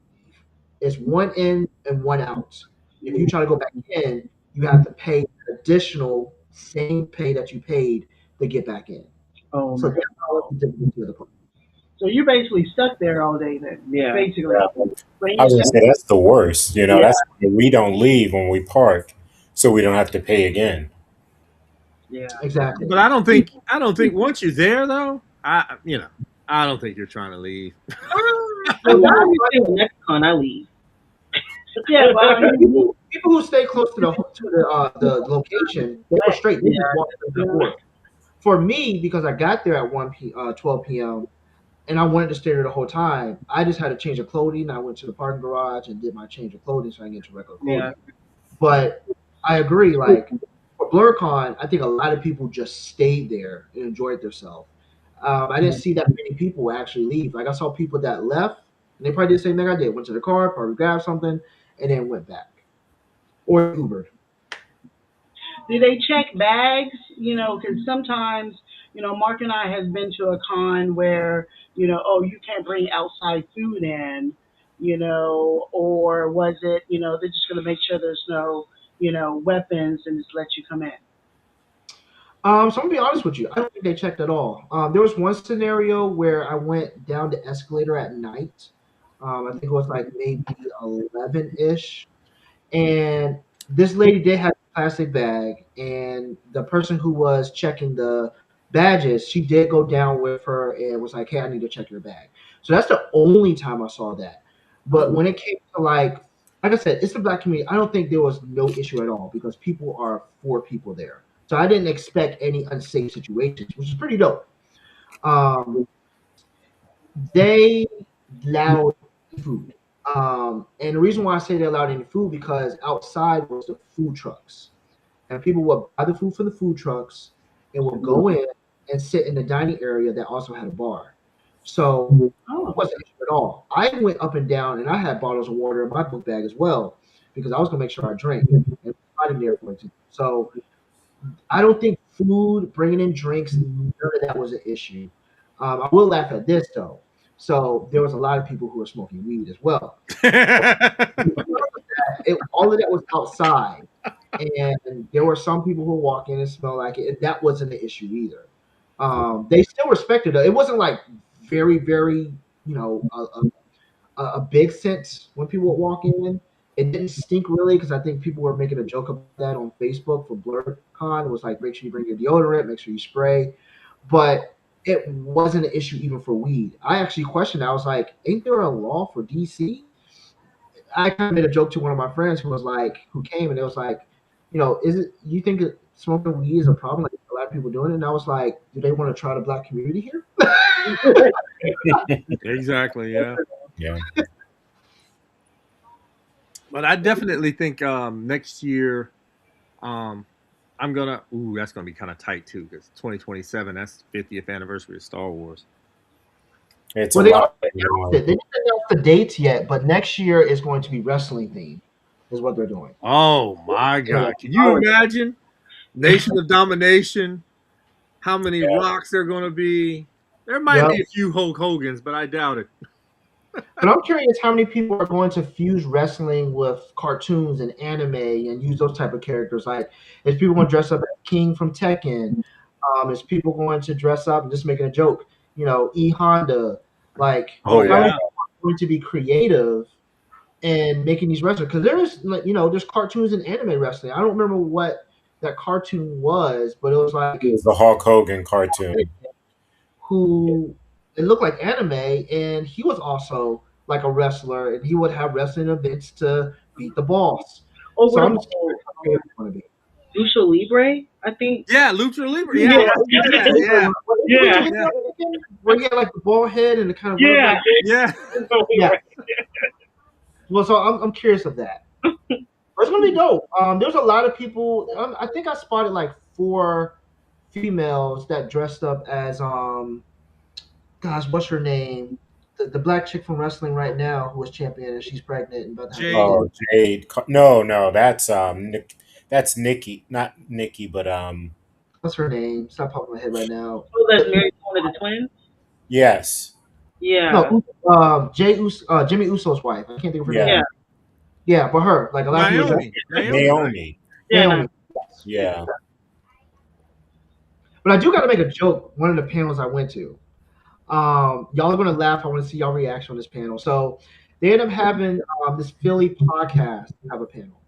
It's one in and one out. If you try to go back in, you have to pay additional same pay that you paid to get back in. Oh So my. that's all the difficulty of the part. So you're basically stuck there all day then. Yeah. Basically. Yeah. When I you was gonna say that's the worst. Yeah. That's why we don't leave when we park, so we don't have to pay again. Yeah. Exactly. But I don't think once you're there though, I don't think you're trying to leave. As People long as who you stay with Lexicon, I leave. yeah, well, I mean, people who stay close to the location, they were straight. They just walked back and forth. For me, because I got there at 12 p.m. and I wanted to stay there the whole time, I just had to change of clothing. I went to the parking garage and did my change of clothing so I can get to regular Yeah. clothing. But I agree, like for BlurCon, I think a lot of people just stayed there and enjoyed themselves. I didn't see that many people actually leave. Like I saw people that left, and they probably did the same thing I did. Went to the car, probably grabbed something, and then went back or Ubered. do they check bags? Because sometimes, Mark and I has been to a con where, oh, you can't bring outside food in, or was it, they're just going to make sure there's no, weapons and just let you come in. So I'm gonna be honest with you. I don't think they checked at all. There was one scenario where I went down the escalator at night. I think it was like maybe 11 ish, and this lady did have a plastic bag, and the person who was checking the badges, she did go down with her and was like, "Hey, I need to check your bag." So that's the only time I saw that. But when it came to like I said, it's the black community. I don't think there was no issue at all because people are for people there. So I didn't expect any unsafe situations, which is pretty dope. Um, they allowed food. And the reason why I say they allowed any food because outside was the food trucks, and people would buy the food from the food trucks and would go in and sit in the dining area that also had a bar. So it Oh, wasn't an issue at all. I went up and down, and I had bottles of water in my book bag as well because I was gonna make sure I drank and fighting there for it. So I don't think food, bringing in drinks, none of that was an issue. I will laugh at this though. So there was a lot of people who were smoking weed as well. All of that was outside, and there were some people who walk in and smell like it. And that wasn't an issue either. They still respected it. It wasn't like very, very, a big scent when people would walk in. It didn't stink really because I think people were making a joke about that on Facebook for BlurCon. It was like, make sure you bring your deodorant, make sure you spray. But it wasn't an issue even for weed. I actually questioned. I was like, ain't there a law for DC? I kind of made a joke to one of my friends who was like, who came and it was like, is it you think that smoking weed is a problem? Like a lot of people doing it, and I was like, do they want to try the black community here? Exactly. Yeah. Yeah. But I definitely think next year, um, I'm gonna. Ooh, that's gonna be kind of tight too, because 2027. That's the 50th anniversary of Star Wars. It's a Well, they already lot. announced it. They didn't announce the dates yet, but next year is going to be wrestling themed, is what they're doing. Oh my Yeah. God! Can you imagine Nation of Domination? How many rocks there gonna be? There might Yep. be a few Hulk Hogan's, but I doubt it. But I'm curious how many people are going to fuse wrestling with cartoons and anime and use those type of characters. Like, is people going to dress up as King from Tekken? Is people going to dress up and just making a joke? E Honda. Like, Oh how many yeah. people are going to be creative and making these wrestlers? Because there's, like, there's cartoons and anime wrestling. I don't remember what that cartoon was, but it was like It was the Hulk Hogan cartoon. who it looked like anime, and he was also like a wrestler, and he would have wrestling events to beat the boss. Or So what I'm about just curious how creative it's going to be. Lucha Libre? I think. Yeah, Lucha Libre. Yeah, I Yeah. was thinking that. Yeah, Yeah. yeah, Where he had like the ball head and it kind of rubbed Yeah. like this. yeah. Yeah. Well, so I'm curious of that. But it's gonna be dope. There's a lot of people. I think I spotted like 4 females that dressed up as gosh, what's her name? the black chick from wrestling right now who is champion and she's pregnant and about to have a Jade. kid. Oh, Jade. No, no, that's that's Nikki, not Nikki, but What's her name? It's not popping in my head right now. Oh, that's married to one of the twins. yes, Yeah, No, Jimmy Uso's wife. I can't think of her yeah, name. yeah, Yeah, but her. Like a lot of people don't. Naomi. Naomi, right? Naomi, yeah. No, Naomi. Yes. yeah. But I do got to make a joke. One of the panels I went to. Y'all are gonna laugh. I want to see y'all reaction on this panel. So they end up having this Philly podcast have a panel,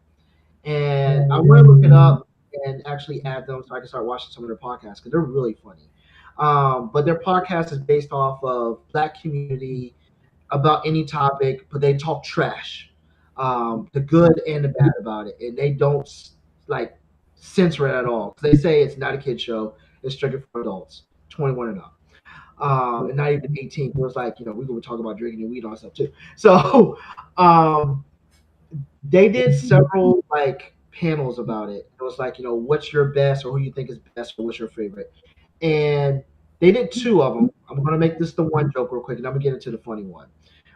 and I want to look it up and actually add them so I can start watching some of their podcasts because they're really funny. But their podcast is based off of black community about any topic, but they talk trash, the good and the bad about it, and they don't like censor it at all. They say it's not a kid show; it's strictly for adults, 21 and up, and not even 18. It was like we're gonna talk about drinking and weed and all that stuff too. So um, they did several like panels about it. It was like what's your best or who you think is best or what's your favorite, and they did two of them. I'm gonna make this the one joke real quick, and I'm gonna get into the funny one.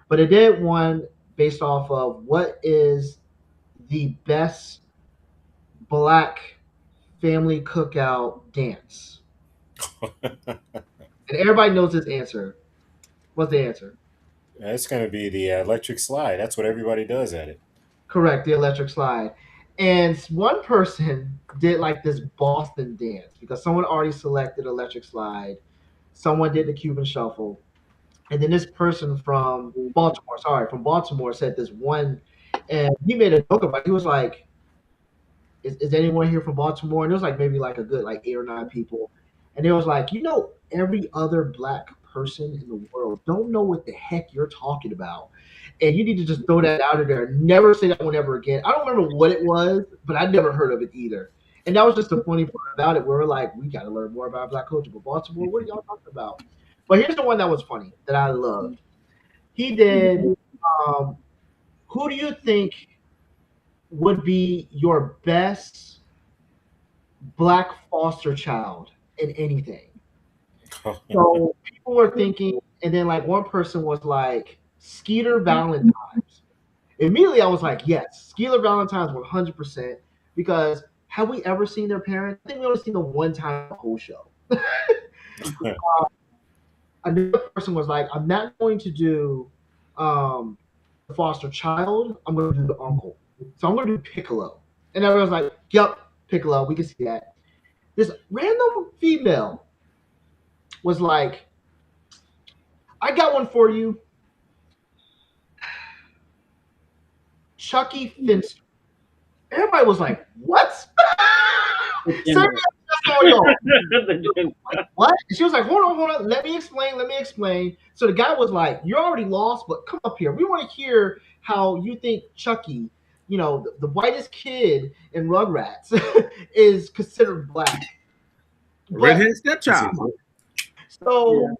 But it did one based off of what is the best black family cookout dance. And everybody knows this answer. What's the answer? That's gonna be the electric slide. That's what everybody does at it. Correct, the electric slide. And one person did like this Boston dance because someone already selected electric slide. Someone did the Cuban shuffle. And then this person from Baltimore said this one, and he made a joke about it. He was like, is anyone here from Baltimore? And there was like maybe like a good like 8 or 9 people. And it was like, every other black person in the world don't know what the heck you're talking about. And you need to just throw that out of there. Never say that one ever again. I don't remember what it was, but I never heard of it either. And that was just the funny part about it. Where we're like, we got to learn more about black culture. But Baltimore, what are y'all talking about? But here's the one that was funny that I loved. He did. Um, who do you think would be your best black foster child in anything? So people were thinking, and then like one person was like Skeeter Valentine's. Immediately I was like, yes, Skeeter Valentine's 100% because have we ever seen their parents? I think we only seen them one time the whole show. Another person was like, I'm not going to do the foster child. I'm going to do the uncle. So I'm going to do Piccolo. And everyone's like, yep, Piccolo. We can see that. This random female was like, I got one for you. Chucky Finster. Everybody was like, what? Seriously, that's all y'all. Like, what? And she was like, hold on. Let me explain. So the guy was like, you're already lost, but come up here. We want to hear how you think Chucky, the whitest kid in Rugrats, is considered black. But Redhead stepchild. so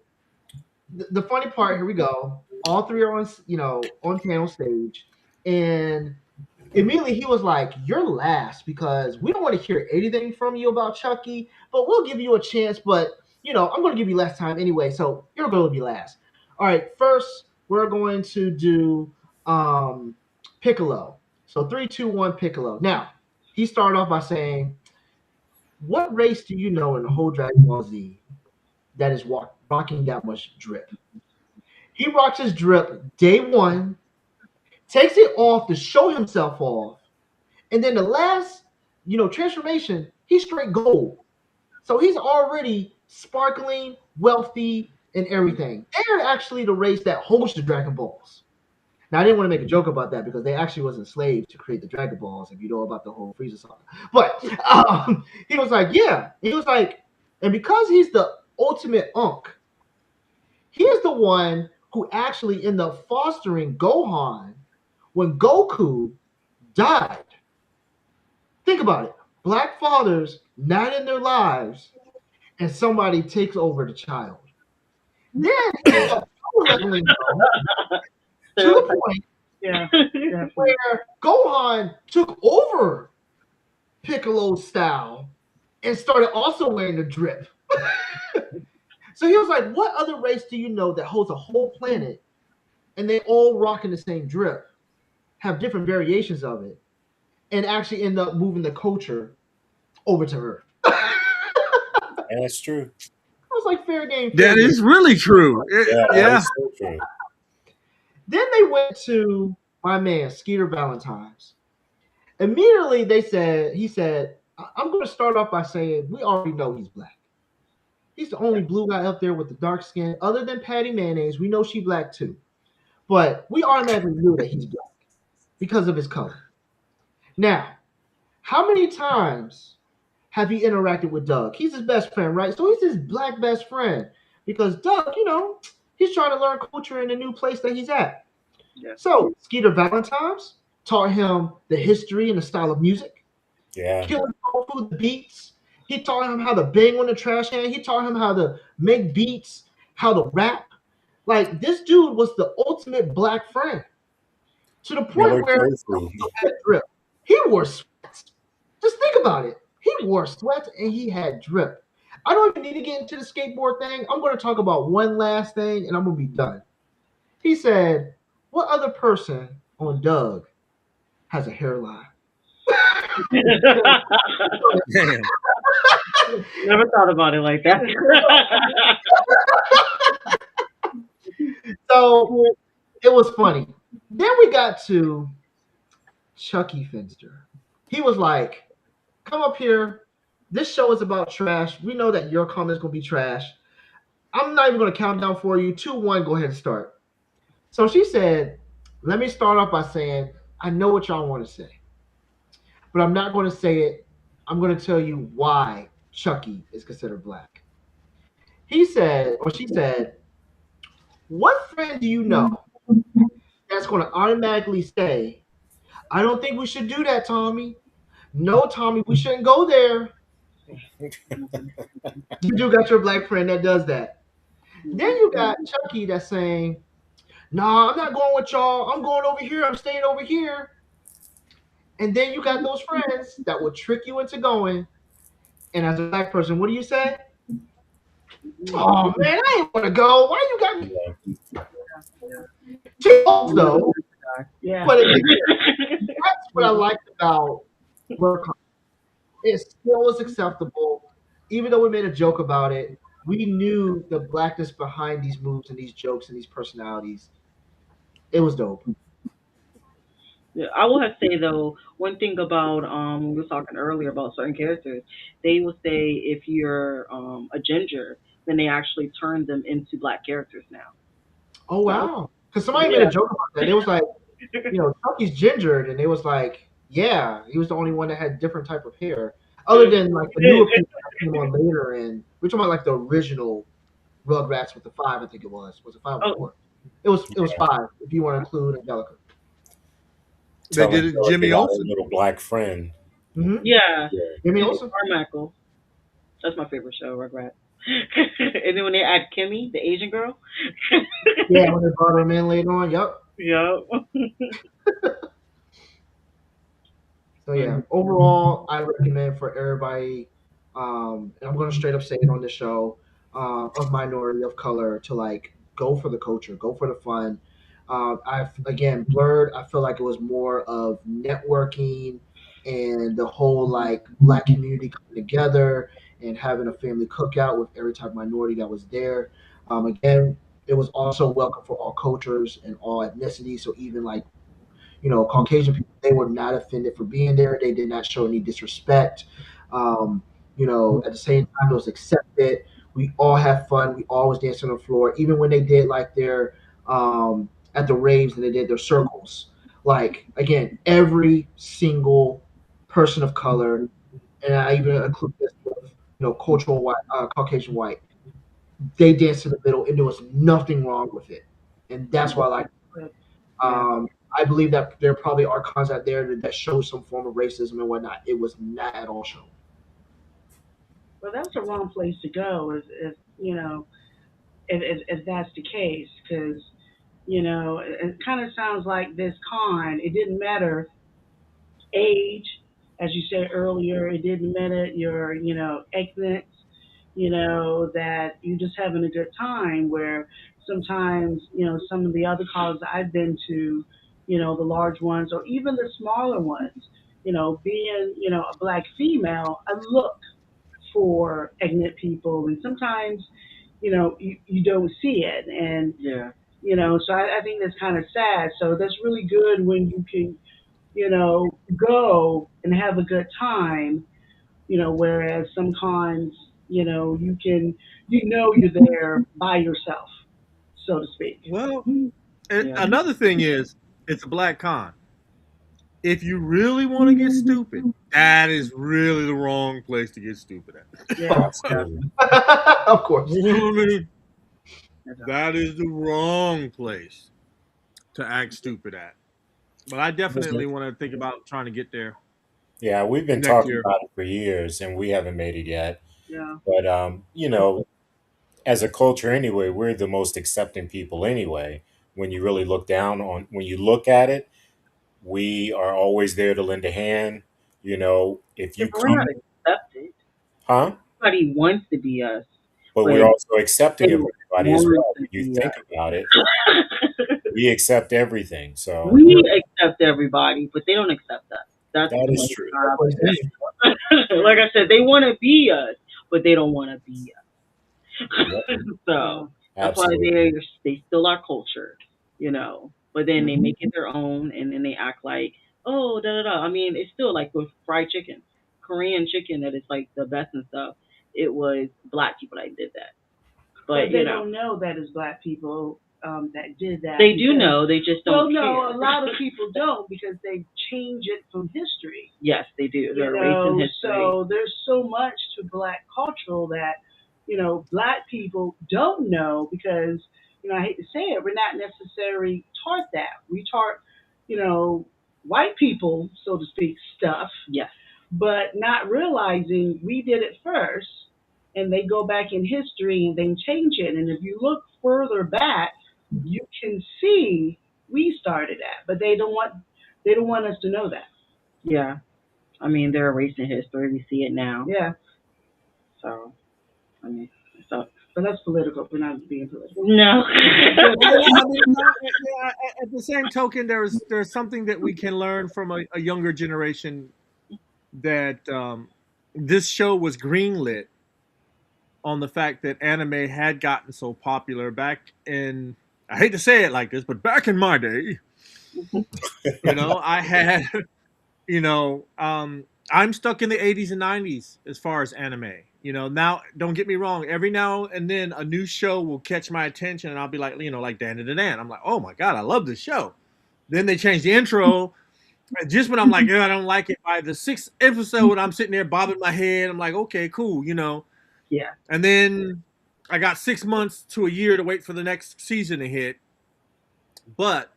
the funny part, here we go. All three are on panel stage, and immediately he was like, "You're last because we don't want to hear anything from you about Chucky, but we'll give you a chance. But I'm going to give you less time anyway, so you're going to be last. All right, first we're going to do Piccolo. So 3, 2, 1, Piccolo. Now he started off by saying, "What race do you know in the whole Dragon Ball Z that is rocking that much drip?" He rocks his drip day one, takes it off to show himself off. And then the last, transformation, he's straight gold. So he's already sparkling, wealthy, and everything. They're actually the race that holds the Dragon Balls. Now, I didn't want to make a joke about that because they actually was enslaved to create the Dragon Balls, if you know about the whole Frieza saga. But he was like, yeah. He was like, and because he's the ultimate unk, he's the one who actually ended up fostering Gohan when Goku died. Think about it. Black fathers not in their lives, and somebody takes over the child. Then he ends up leveling to the point Yeah, where Gohan took over Piccolo's style and started also wearing the drip. So he was like, what other race do you know that holds a whole planet and they all rocking the same drip, have different variations of it, and actually end up moving the culture over to her. I And that's true. was like, fair game, fair That game. is really true. Yeah, that Yeah. is so true. Then they went to my man, Skeeter Valentine's. Immediately, he said, I'm going to start off by saying, we already know he's black. He's the only blue guy up there with the dark skin. Other than Patty Mayonnaise, we know she black too. But we automatically knew that he's black because of his color. Now, how many times have he interacted with Doug? He's his best friend, right? So he's his black best friend because Doug, he's trying to learn culture in the new place that he's at. Yeah. So Skeeter Valentine's taught him the history and the style of music. Yeah. Killing Tofu, the beats. He taught him how to bang on the trash can. He taught him how to make beats, how to rap. Like this dude was the ultimate black friend to the point Killer where he tofu. also had drip. He wore sweats. Just think about it. He wore sweats and he had drip. I don't even need to get into the skateboard thing. I'm going to talk about one last thing and I'm going to be done. He said, "What other person on Doug has a hairline?" Damn. Never thought about it like that. So it was funny. Then we got to Chucky Finster. He was like, "Come up here. This show is about trash. We know that your comment is going to be trash. I'm not even going to count down for you. 2, 1, go ahead and start." So she said, "Let me start off by saying, I know what y'all want to say, but I'm not going to say it. I'm going to tell you why Chucky is considered black." He said, or she said, "What friend do you know that's going to automatically say, I don't think we should do that, Tommy. No, Tommy, we shouldn't go there. You do got your black friend that does that." Then you got Chucky that's saying, "Nah, I'm not going with y'all. I'm going over here. I'm staying over here." And then you got those friends that will trick you into going. And as a black person, what do you say? "Oh man, I ain't want to go. Why you got me?" Yeah. She hopes though, Yeah. but that's what I liked about work. It still was acceptable, even though we made a joke about it. We knew the blackness behind these moves and these jokes and these personalities. It was dope. Yeah, I will have to say though, one thing about we were talking earlier about certain characters, they will say if you're a ginger, then they actually turn them into black characters now. Oh So I, wow! Because somebody made yeah. a joke about that. They was like, Chucky's gingered, and they was like, yeah, he was the only one that had different type of hair, other than like the newer people that came on later. And we're talking about like the original Rugrats with the 5, I think it was. Was it 5 or Oh, 4? It was 5 if you want to include Angelica. They Telling did it, Dorothy Jimmy about her Olsen. little black friend. Mm-hmm. yeah, Yeah. Jimmy Jimmy Olsen. Carmichael. That's my favorite show, Rugrats. And then when they add Kimmy, the Asian girl. Yeah, when they brought him in later on. Yep. Yeah. So But yeah, overall, I recommend for everybody, and I'm gonna straight up say it on the show, of minority of color to like go for the culture, go for the fun. I again Blurred. I feel like it was more of networking and the whole like black community coming together and having a family cookout with every type of minority that was there. Again, it was also welcome for all cultures and all ethnicities. So even like Caucasian people, they were not offended for being there. They did not show any disrespect. Um, at the same time, it was accepted. We all had fun. We always danced on the floor, even when they did like their at the raves and they did their circles. Like again, every single person of color, and I even include this with cultural white, Caucasian white, they danced in the middle, and there was nothing wrong with it, and that's why I like. Yeah. I believe that there probably are cons out there that show some form of racism and whatnot. It was not at all shown. Well, that's a wrong place to go. Is if that's the case, because it kind of sounds like this con. It didn't matter age, as you said earlier. It didn't matter your ethnic. That you just having a good time. Where sometimes, some of the other colleges I've been to, the large ones or even the smaller ones, being, a black female, I look for ignorant people, and sometimes, you don't see it, and Yeah. so I think that's kind of sad. So that's really good when you can, go and have a good time, whereas some cons, you can, you're there by yourself, so to speak. Well, Yeah. another thing is it's a black con. If you really want to get stupid, that is really the wrong place to get stupid at. Yeah. Absolutely. Of course. You know what I mean? Yeah. That is the wrong place to act stupid at. But I definitely want to think about trying to get there Yeah, we've been next talking year. about it for years and we haven't made it yet. Yeah. But as a culture anyway, we're the most accepting people anyway. When you really look down on when you look at it, we are always there to lend a hand. If Yeah, you but we're not come, accepted. huh? Everybody wants to be us, But but we're also they accepting of don't everybody as want well. to When you be think about it, us. we accept everything. So We accept everybody, but they don't accept us. That's that the is most true. Of course they do. like I said, they want to be us, but they don't want to be us. Yep, Yeah. So that's why absolutely. they still our culture, you know. But then they Hmm. make it their own, and then they act like, oh, da da da. I mean, it's still like with fried chicken, Korean chicken that is like the best and stuff. It was black people that did that, But but they don't know that it's black people that did that. they do Because, know. They just well, don't no, care. a lot of people don't because they change it from history. Yes, they do. You They're erasing know, history. so there's so much to black cultural that, black people don't know because, I hate to say it, we're not necessarily taught that. We taught, you know, white people, so to speak, stuff, Yes. but not realizing we did it first and they go back in history and then change it. And if you look further back, you can see we started that, but they don't want us to know that. Yeah. I mean, they're erasing history. We see it now. Yeah. So, I mean, so But that's political. We're not being political. no. Well, I mean, no, yeah, at the same token, there's something that we can learn from a younger generation that this show was greenlit on the fact that anime had gotten so popular back in. I hate to say it like this, but back in my day, I had, you know, um, I'm stuck in the 80s and 90s as far as anime. Now don't get me wrong. Every now and then a new show will catch my attention, and I'll be like, like Dan to Dan. I'm like, oh my god, I love this show. Then they change the intro. And just when I'm like, I don't like it. By the sixth episode, I'm sitting there bobbing my head. I'm like, okay, cool. Yeah. And then I got 6 months to a year to wait for the next season to hit. But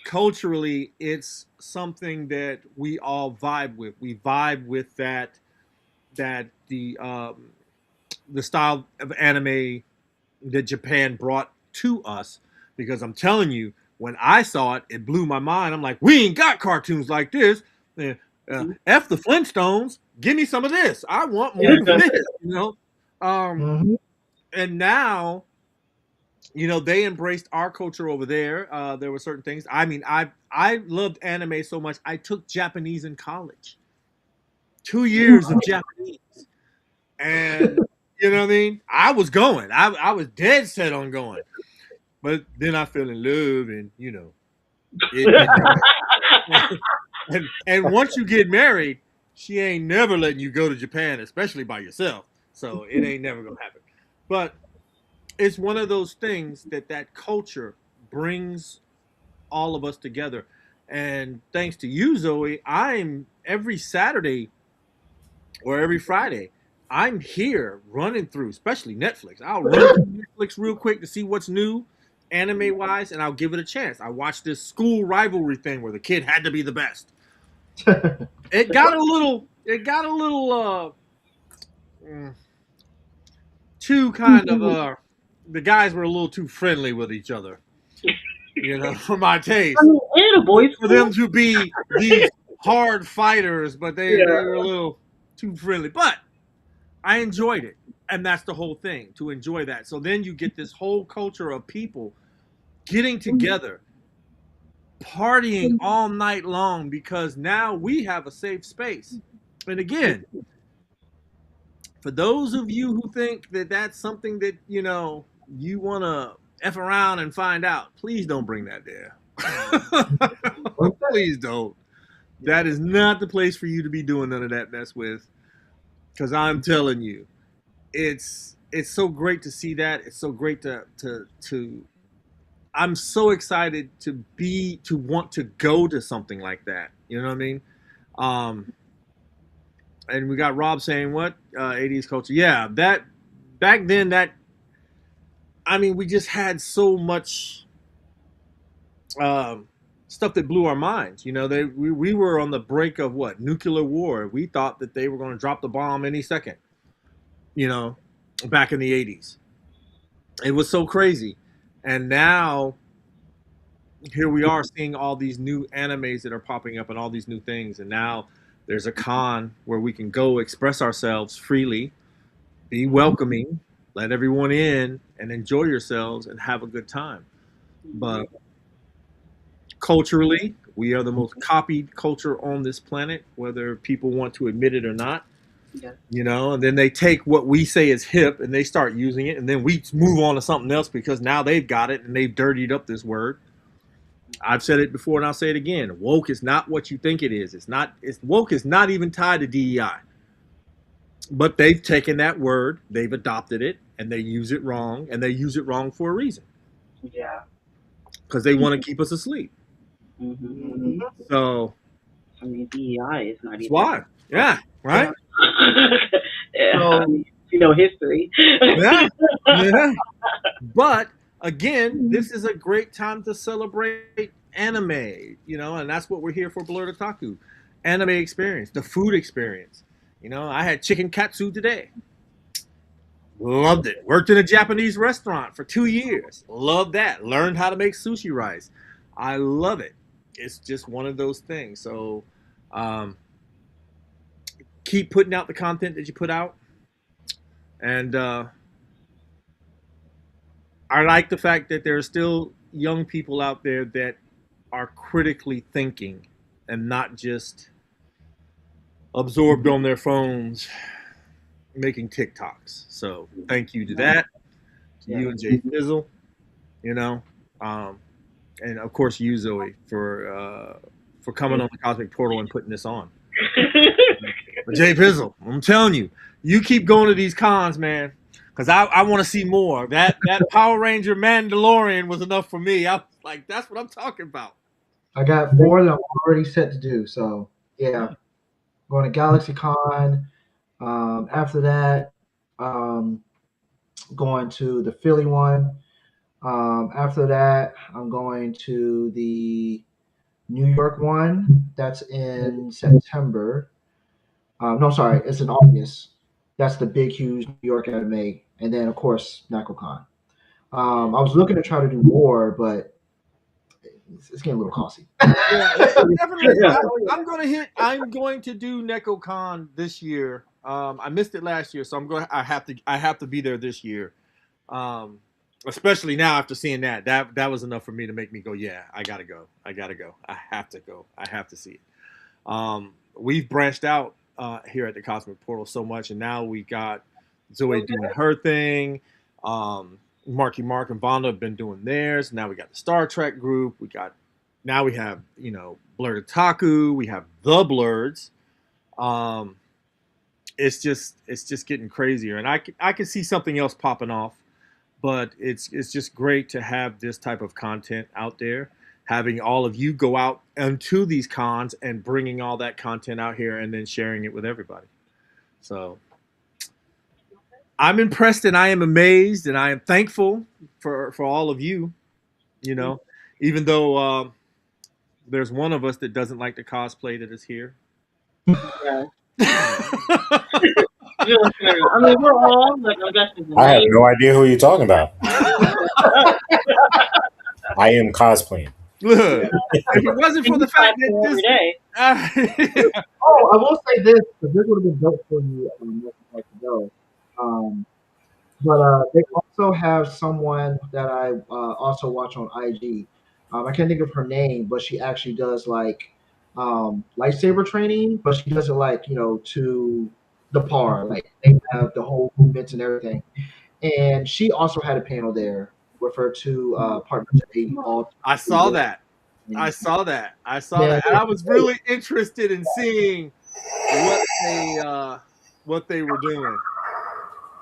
culturally, it's something that we all vibe with. We vibe with that the style of anime that Japan brought to us. Because I'm telling you, when I saw it, it blew my mind. I'm like, we ain't got cartoons like this. F the Flintstones. Give me some of this. I want more of this. Um, Hmm. and now they embraced our culture over there. There were certain things. I mean, I loved anime so much. I took Japanese in college. 2 years of Japanese, and you know what I mean. I was going. I was dead set on going, but then I fell in love, and it didn't happen. and once you get married, she ain't never letting you go to Japan, especially by yourself. So it ain't never gonna happen. But it's one of those things that culture brings all of us together. And thanks to you, Zoe, I'm every Saturday or every Friday, I'm here running through, especially Netflix. I'll run through Netflix real quick to see what's new, anime wise, and I'll give it a chance. I watched this school rivalry thing where the kid had to be the best. It got a little mm, too kind of the guys were a little too friendly with each other, for my I taste. mean, and a boys' For them school. to be these hard fighters, but they Yeah. were a little too friendly. But I enjoyed it. And that's the whole thing, to enjoy that. So then you get this whole culture of people getting together, partying all night long because now we have a safe space. And again, for those of you who think that that's something that, you want to F around and find out, please don't bring that there. Please don't. That is not the place for you to be doing none of that mess with. Because I'm telling you, it's so great to see that. It's so great to I'm so excited to want to go to something like that. You know what I mean? Um, and we got Rob saying what 80s culture. Yeah, that back then that I mean we just had so much um, stuff that blew our minds. We were on the brink of what nuclear war. We thought that they were going to drop the bomb any second. You know, back in the 80s, it was so crazy, and now here we are seeing all these new animes that are popping up and all these new things, and now there's a con where we can go express ourselves freely, be welcoming, let everyone in, and enjoy yourselves and have a good time. But culturally, we are the most copied culture on this planet, whether people want to admit it or not. Yeah. And then they take what we say is hip and they start using it, and then we move on to something else because now they've got it and they've dirtied up this word. I've said it before and I'll say it again. Woke is not what you think it is. Woke is not even tied to DEI. But they've taken that word, they've adopted it, and they use it wrong, and they use it wrong for a reason. Yeah. Because they want to keep us asleep. Mm-hmm. So I mean, DEI is not that's even. why. Yeah. Right. Yeah. History. Yeah. Yeah. But again, this is a great time to celebrate anime, and that's what we're here for. Blurred Otaku, anime experience, the food experience. I had chicken katsu today. Loved it. Worked in a Japanese restaurant for 2 years. Loved that. Learned how to make sushi rice. I love it. It's just one of those things. So keep putting out the content that you put out. And I like the fact that there are still young people out there that are critically thinking and not just absorbed on their phones making TikToks. So thank you to that, to you and Jay Fizzle, and of course you, Zoe, for coming on the Cosmic Portal and putting this on. But Jay Fizzle, I'm telling you, you keep going to these cons, man. Because I want to see more. That Power Ranger Mandalorian was enough for me. I was like, that's what I'm talking about. I got 4 that I'm already set to do. So yeah, going to Galaxy Con. After that, going to the Philly one. After that, I'm going to the New York one. That's in September. No, sorry, it's in August. That's the big, huge New York anime, and then of course NACOCon. I was looking to try to do more, but it's getting a little costly. Yeah, definitely. I'm going to do NecoCon this year. I missed it last year, so I have to be there this year. Especially now after seeing that was enough for me to make me go, yeah, I gotta go. I have to go. I have to see it. We've branched out here at the Cosmic Portal so much, and now we got Zoe doing her thing. Marky Mark and Vonda have been doing theirs. Now we got the Star Trek group. Now we have Blurred Otaku. We have the Blerds. It's just getting crazier, and I can see something else popping off. But it's just great to have this type of content out there, having all of you go out into these cons and bringing all that content out here and then sharing it with everybody. So I'm impressed and I am amazed and I am thankful for all of you, even though there's one of us that doesn't like the cosplay that is here. Yeah. I mean, we're all like, I'm guessing. I have no idea who you're talking about. I am cosplaying. Look, if it wasn't for the fact that Oh, I will say this, because this would have been dope for you like to go. But they also have someone that I also watch on IG. I can't think of her name, but she actually does like lightsaber training, but she does it like to the par. Like they have the whole movements and everything. And she also had a panel there with her two partners that they all I really saw did. that. I And saw that. I saw man, that, and I was really interested in seeing what they were doing.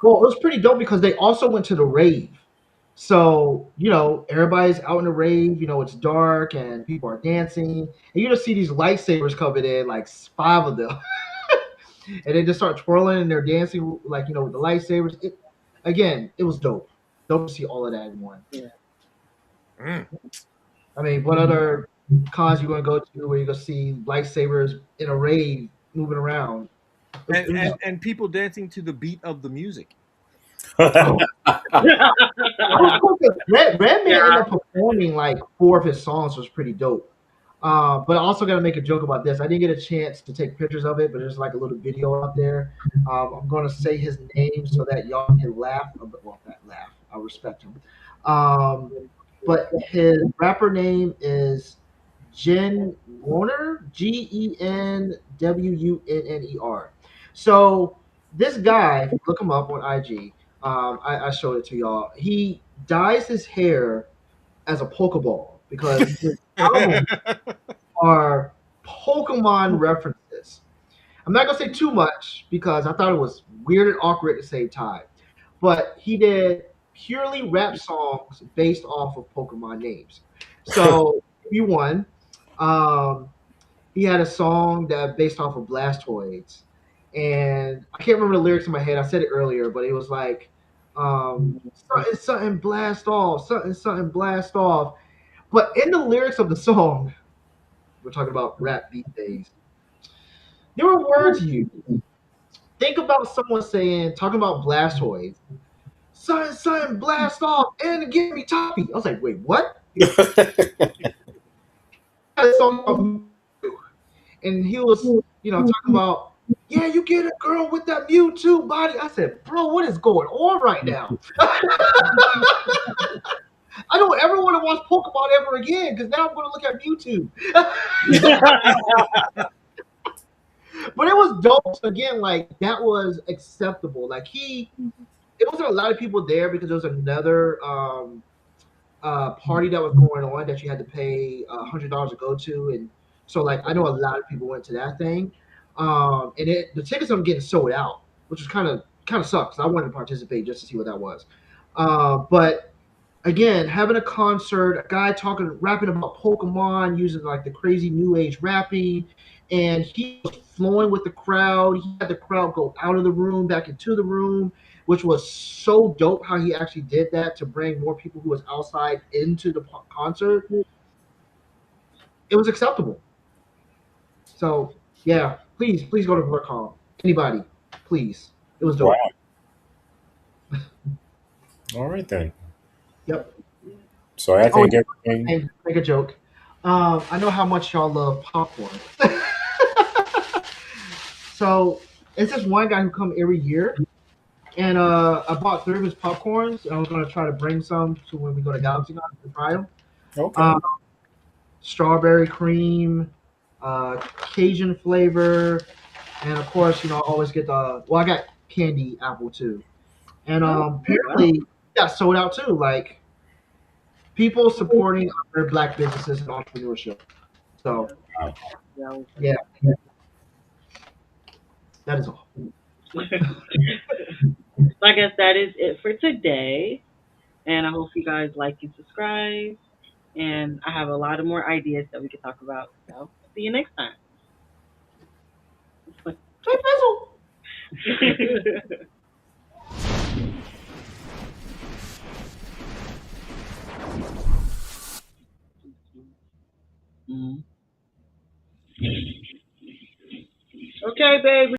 well, it was pretty dope because they also went to the rave. So, everybody's out in the rave, it's dark and people are dancing. And you just see these lightsabers coming in, like five of them. And they just start twirling and they're dancing, like, with the lightsabers. Again, it was dope. Dope to see all of that in one. Yeah. Mm. I mean, what other cons you going to go to where you're going to see lightsabers in a rave moving around? And, It was, and and people dancing to the beat of the music. oh, I was cool 'cause Redman ended Yeah. up performing like four of his songs, was pretty dope. But I also got to make a joke about this. I didn't get a chance to take pictures of it, but there's like a little video out there. I'm going to say his name so that y'all can laugh. Well, not laugh. I respect him. Um, but his rapper name is Jen Warner, GenWunner. So this guy, if you look him up on IG, I showed it to y'all. He dyes his hair as a Pokeball because his albums are Pokemon references. I'm not gonna say too much because I thought it was weird and awkward at the same time. But he did purely rap songs based off of Pokemon names. So if you won, um, he had a song that based off of Blastoids, and I can't remember the lyrics in my head. I said it earlier, but it was like something something blast off, something something blast off. But in the lyrics of the song, we're talking about rap these days. There were words used. Think about someone talking about Blastoids, something blast off and give me toppy. I was like, wait, what? Had a song about Mewtwo. And he was, talking about, yeah, you get a girl with that Mewtwo body. I said, bro, what is going on right now? I don't ever want to watch Pokemon ever again because now I'm going to look at Mewtwo. But it was dope. Again, like that was acceptable. Like it wasn't a lot of people there because there was another party that was going on that you had to pay $100 to go to, and so like I know a lot of people went to that thing, and the tickets are getting sold out, which is kind of sucks. I wanted to participate just to see what that was, but again, having a concert, a guy rapping about Pokemon, using like the crazy new age rapping, and he was flowing with the crowd. He had the crowd go out of the room, back into the room, which was so dope how he actually did that to bring more people who was outside into the concert. It was acceptable. So yeah, please go to BlerCon. Anybody, please. It was Wow. dope. All right then. Yep. So I Oh, think everything. and make a joke. I know how much y'all love popcorn. So it's this one guy who come every year, and I bought three of his popcorns. And I was gonna try to bring some to when we go to GalaxyCon to try them. Okay. Um, Strawberry cream, Cajun flavor, and of course, I always get I got candy apple too. And apparently, got sold out too. Like people supporting other black businesses and entrepreneurship. So Wow. yeah, that is all. So I guess that is it for today. And I hope you guys like and subscribe. And I have a lot of more ideas that we can talk about. So see you next time. Hey, Fizzle. Mhm. Okay, babe.